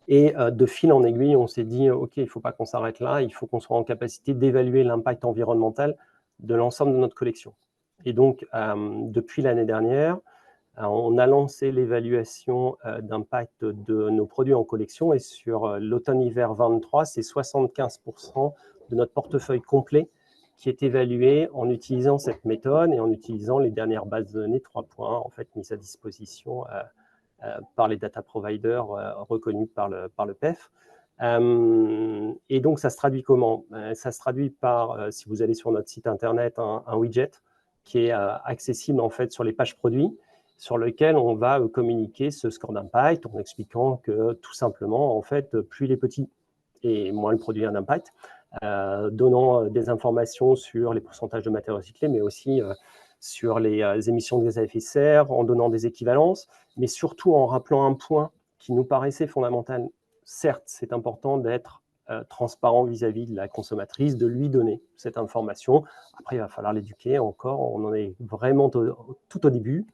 Et de fil en aiguille, on s'est dit, OK, il ne faut pas qu'on s'arrête là, il faut qu'on soit en capacité d'évaluer l'impact environnemental de l'ensemble de notre collection. Et donc, depuis l'année dernière, on a lancé l'évaluation d'impact de nos produits en collection et sur l'automne-hiver 23, c'est 75% de notre portefeuille complet qui est évalué en utilisant cette méthode et en utilisant les dernières bases de données 3 points en fait, mises à disposition par les data providers reconnus par le PEF. Et donc, ça se traduit comment? Ça se traduit par, si vous allez sur notre site internet, un widget qui est accessible en fait sur les pages produits, sur lequel on va communiquer ce score d'impact en expliquant que tout simplement, en fait, plus il est petit et moins le produit a d'impact, donnant des informations sur les pourcentages de matières recyclées, mais aussi sur les émissions de gaz à effet de serre, en donnant des équivalences, mais surtout en rappelant un point qui nous paraissait fondamental. Certes, c'est important d'être transparent vis-à-vis de la consommatrice, de lui donner cette information. Après, il va falloir l'éduquer encore, on en est vraiment tout au début.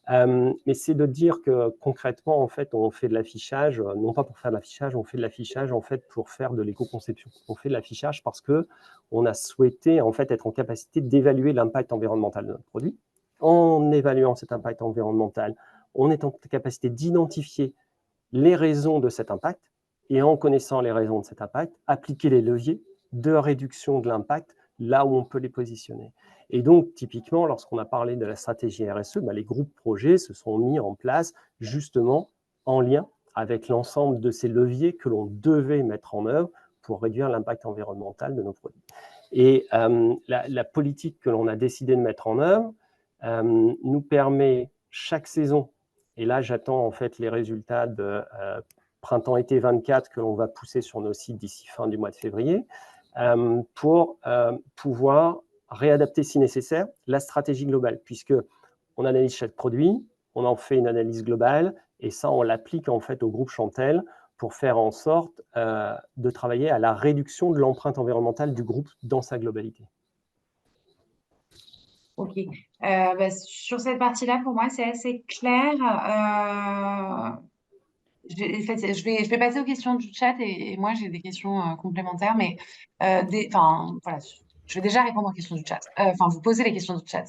Mais c'est de dire que concrètement, en fait, on fait de l'affichage, non pas pour faire de l'affichage, on fait de l'affichage en fait pour faire de l'éco-conception. On fait de l'affichage parce que on a souhaité en fait être en capacité d'évaluer l'impact environnemental de notre produit. En évaluant cet impact environnemental, on est en capacité d'identifier les raisons de cet impact et en connaissant les raisons de cet impact, appliquer les leviers de réduction de l'impact là où on peut les positionner. Et donc, typiquement, lorsqu'on a parlé de la stratégie RSE, les groupes projets se sont mis en place justement en lien avec l'ensemble de ces leviers que l'on devait mettre en œuvre pour réduire l'impact environnemental de nos produits. Et la politique que l'on a décidé de mettre en œuvre nous permet chaque saison, et là j'attends en fait les résultats de printemps-été 24 que l'on va pousser sur nos sites d'ici fin du mois de février, pour pouvoir réadapter si nécessaire la stratégie globale, puisque on analyse chaque produit, on en fait une analyse globale, et ça on l'applique en fait au groupe Chantel pour faire en sorte de travailler à la réduction de l'empreinte environnementale du groupe dans sa globalité. Ok. Sur cette partie-là, pour moi, c'est assez clair. Je vais passer aux questions du chat et moi, j'ai des questions complémentaires, mais voilà, je vais déjà répondre aux questions du chat. Vous poser les questions du chat.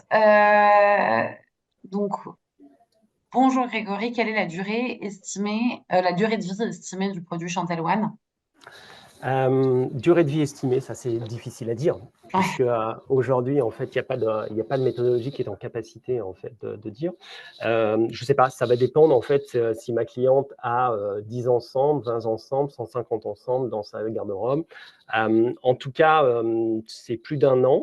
Donc, bonjour Grégory, quelle est la durée estimée, la durée de vie estimée du produit Chantel One? Durée de vie estimée, ça c'est difficile à dire, puisque aujourd'hui, en fait, il n'y a pas de méthodologie qui est en capacité en fait, de dire. Je ne sais pas, ça va dépendre en fait si ma cliente a 10 ensembles, 20 ensembles, 150 ensembles dans sa garde-robe. En tout cas, c'est plus d'1 an.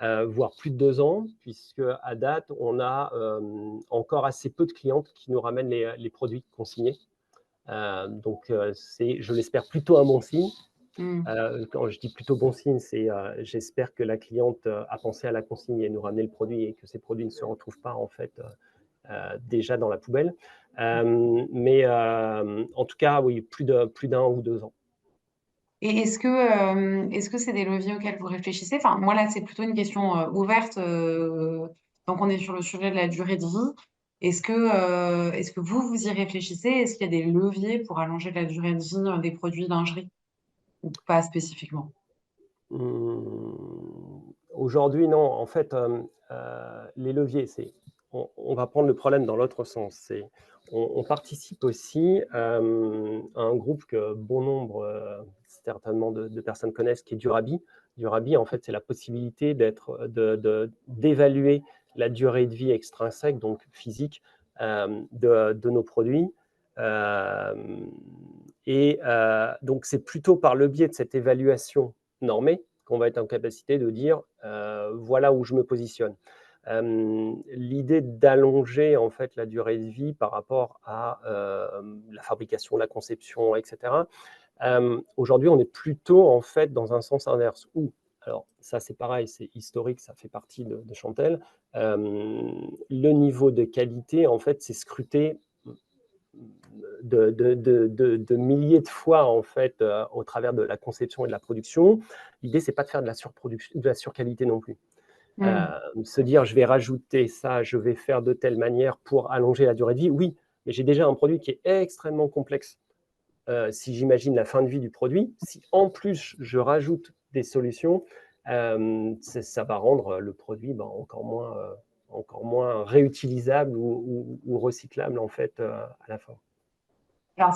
voire plus de 2 ans, puisque à date, on a encore assez peu de clientes qui nous ramènent les produits consignés. Donc, c'est, je l'espère, plutôt un bon signe. Quand je dis plutôt bon signe, c'est j'espère que la cliente a pensé à la consigne et nous ramener le produit et que ces produits ne se retrouvent pas en fait déjà dans la poubelle. Mais en tout cas, oui, plus d'un ou 2 ans. Et est-ce que c'est des leviers auxquels vous réfléchissez? Enfin, moi, là, c'est plutôt une question ouverte. Donc, on est sur le sujet de la durée de vie. Est-ce que vous y réfléchissez? Est-ce qu'il y a des leviers pour allonger la durée de vie des produits lingerie? Ou pas spécifiquement? Aujourd'hui, non. En fait, les leviers, c'est on va prendre le problème dans l'autre sens. C'est on participe aussi à un groupe que bon nombre, certainement, de personnes connaissent, qui est Durabi. Durabi, en fait, c'est la possibilité d'évaluer la durée de vie extrinsèque, donc physique, de nos produits. Donc, c'est plutôt par le biais de cette évaluation normée qu'on va être en capacité de dire voilà où je me positionne. L'idée d'allonger en fait la durée de vie par rapport à la fabrication, la conception, etc. Aujourd'hui, on est plutôt en fait dans un sens inverse où, alors ça c'est pareil, c'est historique, ça fait partie de Chantel. Le niveau de qualité, en fait, c'est scruté de milliers de fois en fait au travers de la conception et de la production. L'idée, c'est pas de faire de la surproduction, de la surqualité non plus. Se dire je vais rajouter ça, je vais faire de telle manière pour allonger la durée de vie, oui, mais j'ai déjà un produit qui est extrêmement complexe. Si j'imagine la fin de vie du produit, si en plus je rajoute des solutions, ça va rendre le produit encore moins réutilisable ou recyclable en fait à la fin. Alors,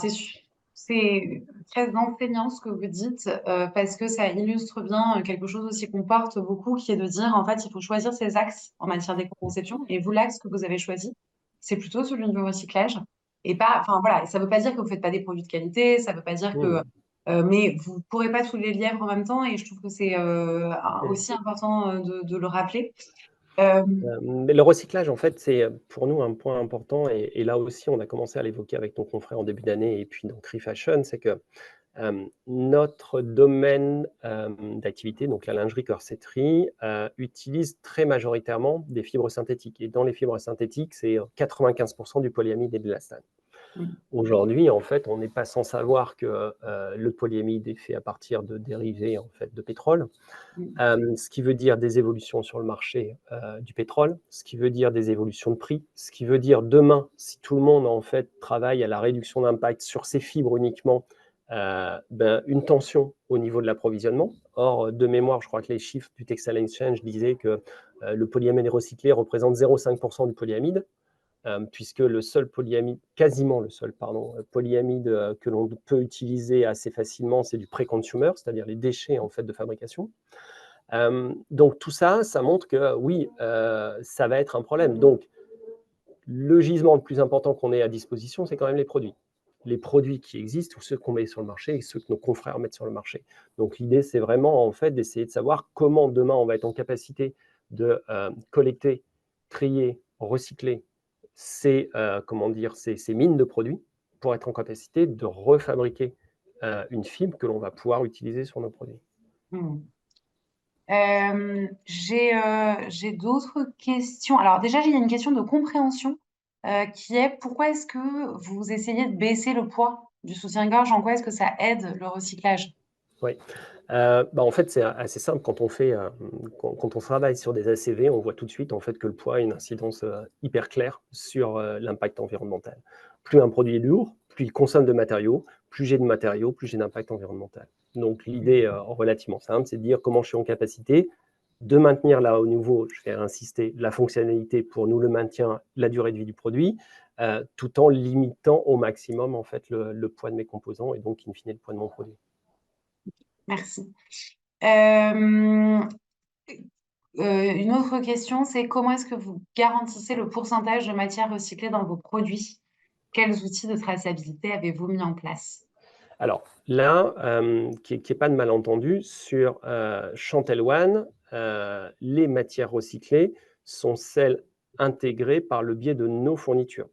c'est très enseignant ce que vous dites, parce que ça illustre bien quelque chose aussi qu'on porte beaucoup, qui est de dire, en fait, il faut choisir ses axes en matière d'éco-conception. Et vous, l'axe que vous avez choisi, c'est plutôt celui du recyclage. Et pas, enfin voilà, ça ne veut pas dire que vous ne faites pas des produits de qualité, ça ne veut pas dire que. Mais vous ne pourrez pas tous les lièvres en même temps, et je trouve que c'est aussi important de le rappeler. Mais le recyclage, en fait, c'est pour nous un point important, et là aussi, on a commencé à l'évoquer avec ton confrère en début d'année, et puis dans Cree Fashion, c'est que notre domaine d'activité, donc la lingerie corsetterie, utilise très majoritairement des fibres synthétiques. Et dans les fibres synthétiques, c'est 95% du polyamide et de l'élastane. Aujourd'hui, en fait, on n'est pas sans savoir que le polyamide est fait à partir de dérivés en fait, de pétrole, ce qui veut dire des évolutions sur le marché du pétrole, ce qui veut dire des évolutions de prix, ce qui veut dire demain, si tout le monde en fait travaille à la réduction d'impact sur ces fibres uniquement, une tension au niveau de l'approvisionnement. Or, de mémoire, je crois que les chiffres du Textile Exchange disaient que le polyamide recyclé représente 0,5% du polyamide, puisque le seul polyamide, quasiment le seul, polyamide que l'on peut utiliser assez facilement, c'est du pré-consumer, c'est-à-dire les déchets en fait de fabrication. Donc tout ça, ça montre que oui, ça va être un problème. Donc le gisement le plus important qu'on ait à disposition, c'est quand même les produits. Les produits qui existent, ou ceux qu'on met sur le marché et ceux que nos confrères mettent sur le marché. Donc l'idée, c'est vraiment en fait d'essayer de savoir comment demain on va être en capacité de collecter, trier, recycler ces mines de produits pour être en capacité de refabriquer une fibre que l'on va pouvoir utiliser sur nos produits. J'ai d'autres questions. Alors déjà, j'ai une question de compréhension qui est pourquoi est-ce que vous essayez de baisser le poids du soutien-gorge? En quoi est-ce que ça aide le recyclage? Oui. En fait, c'est assez simple. Quand on travaille sur des ACV, on voit tout de suite en fait, que le poids a une incidence hyper claire sur l'impact environnemental. Plus un produit est lourd, plus il consomme de matériaux, plus j'ai de matériaux, plus j'ai d'impact environnemental. Donc l'idée relativement simple, c'est de dire comment je suis en capacité de maintenir là au niveau, je vais insister, la fonctionnalité pour nous le maintien, la durée de vie du produit, tout en limitant au maximum en fait, le poids de mes composants et donc in fine le poids de mon produit. Merci. Une autre question, c'est comment est-ce que vous garantissez le pourcentage de matière recyclée dans vos produits? Quels outils de traçabilité avez-vous mis en place? Alors là, qu'il n'y ait pas de malentendu, sur Chantel One, les matières recyclées sont celles intégrées par le biais de nos fournitures.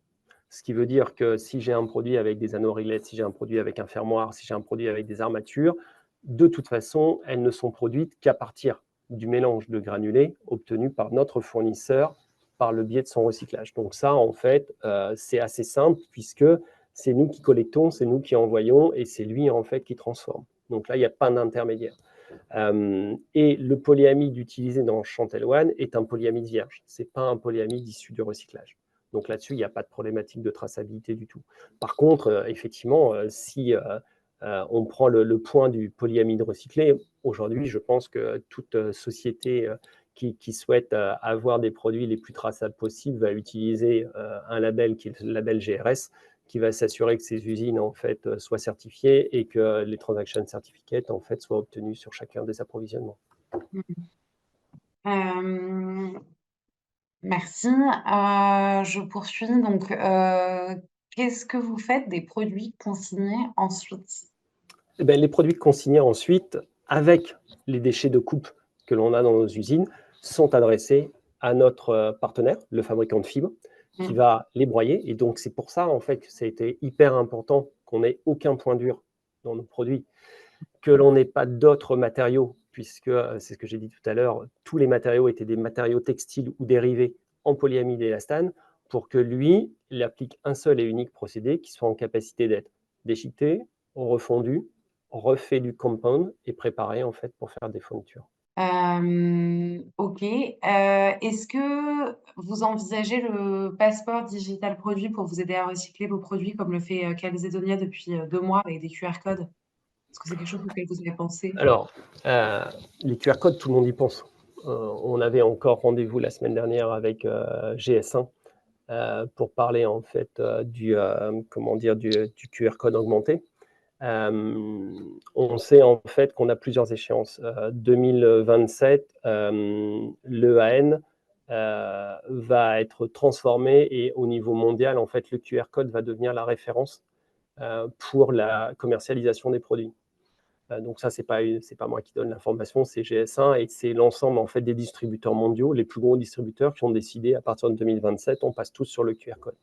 Ce qui veut dire que si j'ai un produit avec des anneaux rillettes, si j'ai un produit avec un fermoir, si j'ai un produit avec des armatures, de toute façon, elles ne sont produites qu'à partir du mélange de granulés obtenu par notre fournisseur par le biais de son recyclage. Donc ça, en fait, c'est assez simple puisque c'est nous qui collectons, c'est nous qui envoyons et c'est lui, en fait, qui transforme. Donc là, il n'y a pas d'intermédiaire. Et le polyamide utilisé dans Chantel One est un polyamide vierge. Ce n'est pas un polyamide issu du recyclage. Donc là-dessus, il n'y a pas de problématique de traçabilité du tout. Par contre, effectivement, si on prend le point du polyamide recyclé, aujourd'hui, je pense que toute société qui souhaite avoir des produits les plus traçables possibles va utiliser un label qui est le label GRS, qui va s'assurer que ces usines en fait soient certifiées et que les transaction certificates en fait soient obtenus sur chacun des approvisionnements. Merci. Je poursuis. Donc, qu'est-ce que vous faites des produits consignés ensuite? Eh bien, les produits consignés ensuite, avec les déchets de coupe que l'on a dans nos usines, sont adressés à notre partenaire, le fabricant de fibres, qui va les broyer. Et donc, c'est pour ça, en fait, que ça a été hyper important qu'on n'ait aucun point dur dans nos produits, que l'on n'ait pas d'autres matériaux, puisque, c'est ce que j'ai dit tout à l'heure, tous les matériaux étaient des matériaux textiles ou dérivés en polyamide et élastane, pour que lui, il applique un seul et unique procédé qui soit en capacité d'être déchiqueté, refondu, refait du compound et préparé, en fait, pour faire des fournitures. Ok. Est-ce que vous envisagez le passeport digital produit pour vous aider à recycler vos produits comme le fait Calzedonia depuis 2 mois avec des QR codes? Est-ce que c'est quelque chose auquel vous avez pensé? Alors, les QR codes, tout le monde y pense. On avait encore rendez-vous la semaine dernière avec GS1 pour parler en fait du QR code augmenté. On sait en fait qu'on a plusieurs échéances. 2027, l'EAN va être transformé et au niveau mondial, en fait, le QR code va devenir la référence pour la commercialisation des produits. Donc ça, c'est pas moi qui donne l'information, c'est GS1 et c'est l'ensemble en fait des distributeurs mondiaux, les plus gros distributeurs qui ont décidé à partir de 2027, on passe tous sur le QR code.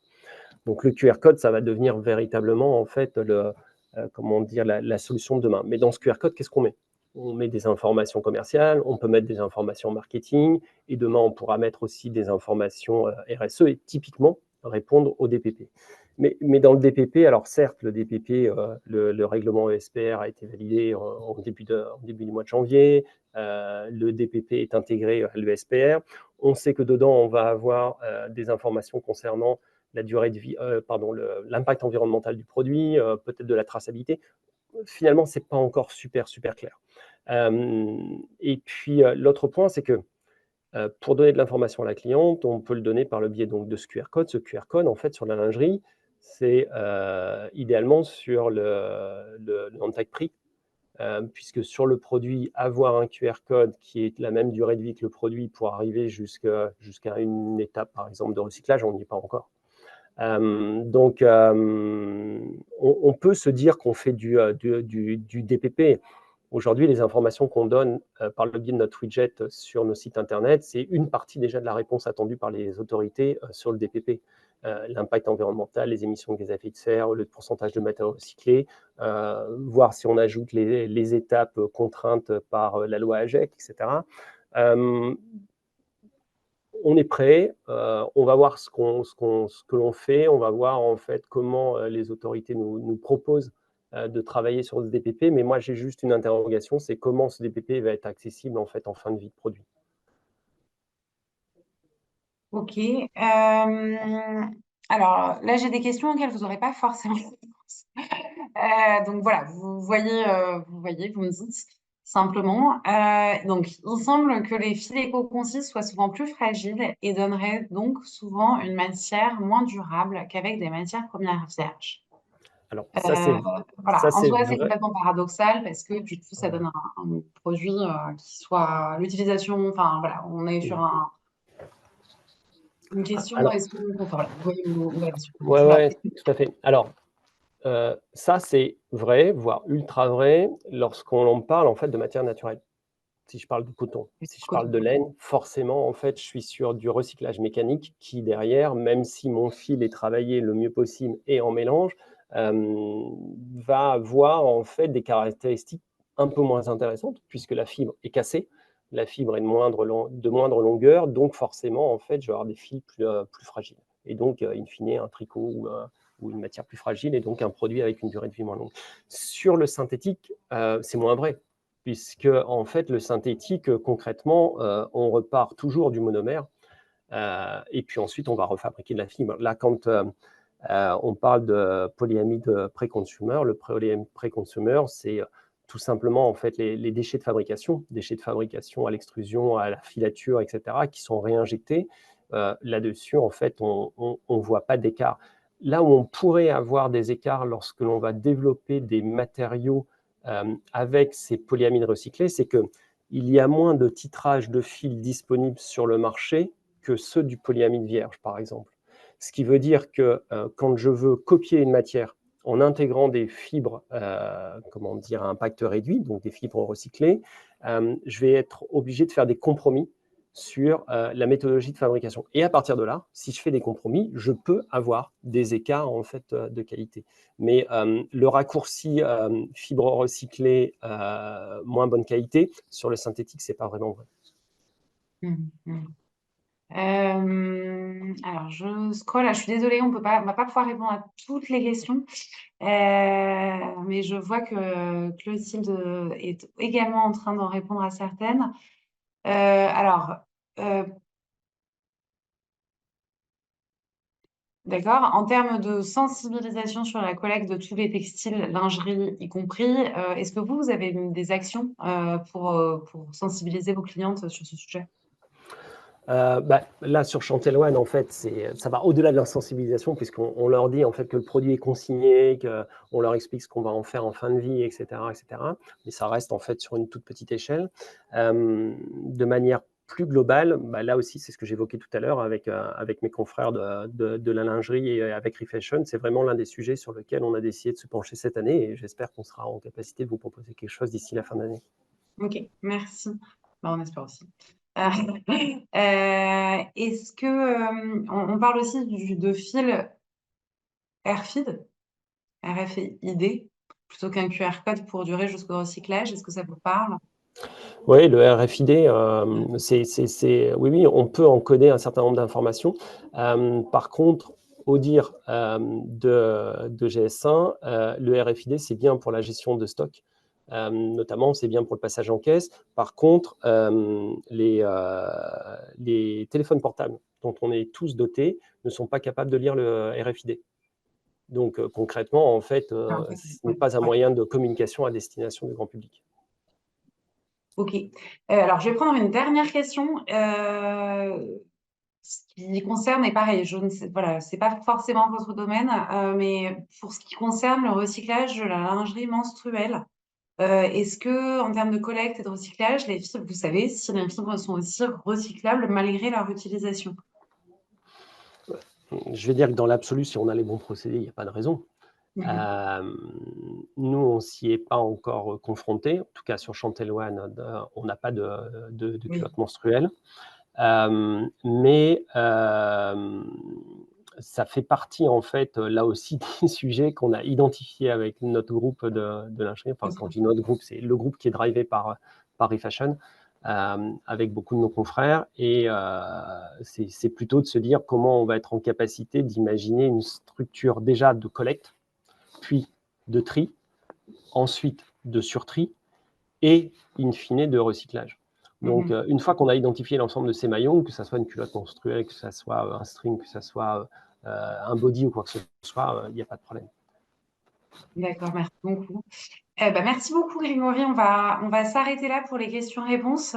Donc le QR code, ça va devenir véritablement en fait la solution de demain. Mais dans ce QR code, qu'est-ce qu'on met? On met des informations commerciales, on peut mettre des informations marketing et demain on pourra mettre aussi des informations RSE et typiquement répondre au DPP. Mais dans le DPP, alors certes, le DPP, le règlement ESPR a été validé en début du mois de janvier. Le DPP est intégré à l'ESPR. On sait que dedans, on va avoir des informations concernant la durée de vie, l'impact environnemental du produit, peut-être de la traçabilité. Finalement, ce n'est pas encore super clair. Et puis, l'autre point, c'est que pour donner de l'information à la cliente, on peut le donner par le biais donc, de ce QR code. Ce QR code, en fait, sur la lingerie, c'est idéalement sur le on-tag prix, puisque sur le produit, avoir un QR code qui est la même durée de vie que le produit pour arriver jusqu'à une étape, par exemple, de recyclage, on n'y est pas encore. Donc, on peut se dire qu'on fait du DPP. Aujourd'hui, les informations qu'on donne par le biais de notre widget sur nos sites internet, c'est une partie déjà de la réponse attendue par les autorités sur le DPP. L'impact environnemental, les émissions de gaz à effet de serre, le pourcentage de matériaux recyclés, voir si on ajoute les étapes contraintes par la loi AGEC, etc. On est prêt, on va voir ce que l'on fait, on va voir en fait comment les autorités nous proposent de travailler sur ce DPP, mais moi j'ai juste une interrogation, c'est comment ce DPP va être accessible en fait en fin de vie de produit. Ok. Alors là, j'ai des questions auxquelles vous n'aurez pas forcément réponse. Donc voilà, vous voyez, vous me dites simplement. Donc, il semble que les fils éco-concis soient souvent plus fragiles et donneraient donc souvent une matière moins durable qu'avec des matières premières vierges. Alors ça c'est Voilà, en soi, c'est vrai. complètement paradoxal parce que du coup, ça donne un produit qui soit l'utilisation. Enfin voilà, on est sur une question, est-ce que vous voyez où est la question? Ouais, tout à fait. Alors, ça, c'est vrai, voire ultra vrai, lorsqu'on parle en fait de matière naturelle. si je parle de coton. Si je Coton. parle de laine, forcément, en fait, je suis sur du recyclage mécanique qui, derrière, même si mon fil est travaillé le mieux possible et en mélange, va avoir en fait des caractéristiques un peu moins intéressantes puisque la fibre est cassée, la fibre est de moindre longueur, donc forcément, en fait, je vais avoir des fils plus fragiles. Et donc, in fine, un tricot ou une matière plus fragile et donc un produit avec une durée de vie moins longue. Sur le synthétique, c'est moins vrai puisque en fait, le synthétique, concrètement, on repart toujours du monomère et puis ensuite, on va refabriquer de la fibre. Là, quand on parle de polyamide pré-consumer, le polyamide pré-consumer, c'est tout simplement en fait les déchets de fabrication à l'extrusion, à la filature, etc., qui sont réinjectés. Là-dessus, en fait, on ne voit pas d'écart. Là où on pourrait avoir des écarts lorsque l'on va développer des matériaux avec ces polyamides recyclés, c'est qu'il y a moins de titrage de fils disponibles sur le marché que ceux du polyamide vierge, par exemple. Ce qui veut dire que quand je veux copier une matière en intégrant des fibres comment dire, à impact réduit, donc des fibres recyclées, je vais être obligé de faire des compromis sur la méthodologie de fabrication. Et à partir de là, si je fais des compromis, je peux avoir des écarts en fait de qualité. Mais le raccourci fibre recyclée, moins bonne qualité, sur le synthétique, c'est pas vraiment vrai. Alors, je scrolle. Je suis désolée, on va pas pouvoir répondre à toutes les questions. Mais je vois que Clotilde est également en train d'en répondre à certaines. Alors, d'accord. En termes de sensibilisation sur la collecte de tous les textiles, lingerie y compris, est-ce que vous avez des actions pour sensibiliser vos clientes sur ce sujet? Là, sur Chantel One, en fait, ça va au-delà de la sensibilisation, puisqu'on leur dit en fait que le produit est consigné, qu'on leur explique ce qu'on va en faire en fin de vie, etc., etc. Mais ça reste en fait sur une toute petite échelle. De manière plus globale, là aussi, c'est ce que j'évoquais tout à l'heure avec mes confrères de la lingerie et avec Refashion. C'est vraiment l'un des sujets sur lequel on a décidé de se pencher cette année et j'espère qu'on sera en capacité de vous proposer quelque chose d'ici la fin d'année. Ok, merci. On espère aussi. Est-ce que on parle aussi de fil RFID, plutôt qu'un QR code pour durer jusqu'au recyclage? Est-ce que ça vous parle? Oui, le RFID, oui, on peut encoder un certain nombre d'informations. Par contre, au dire de GS1, le RFID, c'est bien pour la gestion de stock. Notamment, c'est bien pour le passage en caisse. Par contre, les téléphones portables dont on est tous dotés ne sont pas capables de lire le RFID. Donc, concrètement, en fait, ce n'est pas un moyen de communication à destination du grand public. Ok. Alors, je vais prendre une dernière question. Ce qui concerne, et pareil, je ne sais, voilà, c'est pas forcément votre domaine, mais pour ce qui concerne le recyclage de la lingerie menstruelle, est-ce que, en termes de collecte et de recyclage, les fibres, vous savez si les fibres sont aussi recyclables malgré leur utilisation? Je vais dire que dans l'absolu, si on a les bons procédés, il n'y a pas de raison. Nous, on s'y est pas encore confronté. En tout cas, sur Chantel One, on n'a pas de culotte menstruelle. Mais ça fait partie, en fait, là aussi, des sujets qu'on a identifiés avec notre groupe de lingerie. Enfin, quand je dis notre groupe, c'est le groupe qui est drivé par Refashion, avec beaucoup de nos confrères. Et c'est plutôt de se dire comment on va être en capacité d'imaginer une structure déjà de collecte, puis de tri, ensuite de surtri et, in fine, de recyclage. Donc, une fois qu'on a identifié l'ensemble de ces maillons, que ce soit une culotte menstruelle, que ce soit un string, que ce soit un body ou quoi que ce soit, il n'y a pas de problème. D'accord, merci beaucoup. Merci beaucoup, Grégory. On va s'arrêter là pour les questions-réponses.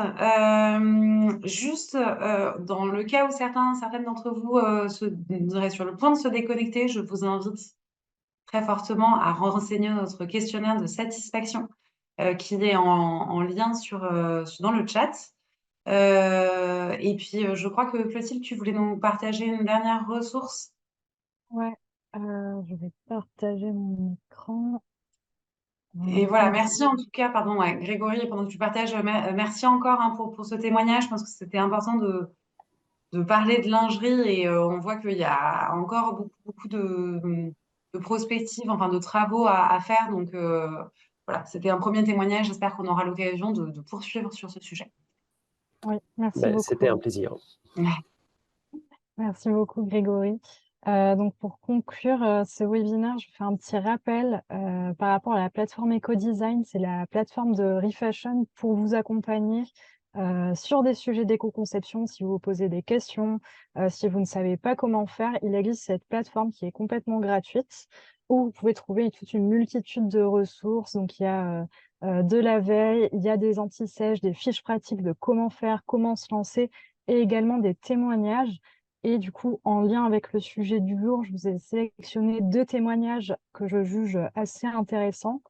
Juste dans le cas où certaines d'entre vous seraient sur le point de se déconnecter, je vous invite très fortement à renseigner notre questionnaire de satisfaction qui est en lien dans le chat. Et puis, je crois que Clotilde, tu voulais nous partager une dernière ressource. Ouais, je vais partager mon écran. Et voilà, merci en tout cas, pardon, ouais, Grégory, pendant que tu partages, merci encore hein, pour ce témoignage. Je pense que c'était important de parler de lingerie et on voit qu'il y a encore beaucoup de prospectives, enfin de travaux à faire. Donc voilà, c'était un premier témoignage. J'espère qu'on aura l'occasion de poursuivre sur ce sujet. Oui, merci Ben, beaucoup. c'était un plaisir. Merci beaucoup, Grégory. Donc, pour conclure ce webinaire, je fais un petit rappel par rapport à la plateforme EcoDesign. C'est la plateforme de Refashion pour vous accompagner sur des sujets d'éco-conception. Si vous vous posez des questions, si vous ne savez pas comment faire, il existe cette plateforme qui est complètement gratuite où vous pouvez trouver toute une multitude de ressources. Donc, il y a de la veille, il y a des anti-sèches, des fiches pratiques de comment faire, comment se lancer et également des témoignages. Et du coup, en lien avec le sujet du jour, je vous ai sélectionné 2 témoignages que je juge assez intéressants.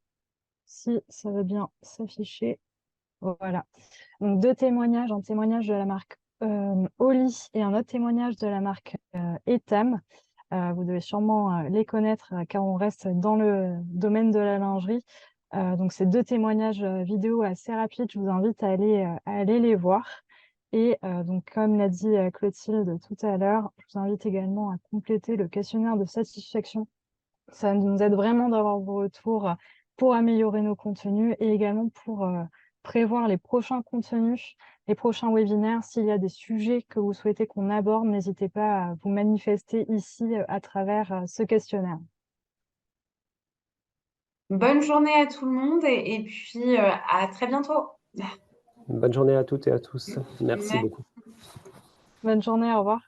Si ça veut bien s'afficher. Voilà. Donc 2 témoignages, un témoignage de la marque Oli et un autre témoignage de la marque Etam. Vous devez sûrement les connaître car on reste dans le domaine de la lingerie. Donc ces 2 témoignages vidéo assez rapides, je vous invite à aller les voir. Et donc, comme l'a dit Clotilde tout à l'heure, je vous invite également à compléter le questionnaire de satisfaction. Ça nous aide vraiment d'avoir vos retours pour améliorer nos contenus et également pour prévoir les prochains contenus, les prochains webinaires. S'il y a des sujets que vous souhaitez qu'on aborde, n'hésitez pas à vous manifester ici à travers ce questionnaire. Bonne journée à tout le monde et puis à très bientôt. Bonne journée à toutes et à tous. Merci Merci. beaucoup. Bonne journée, au revoir.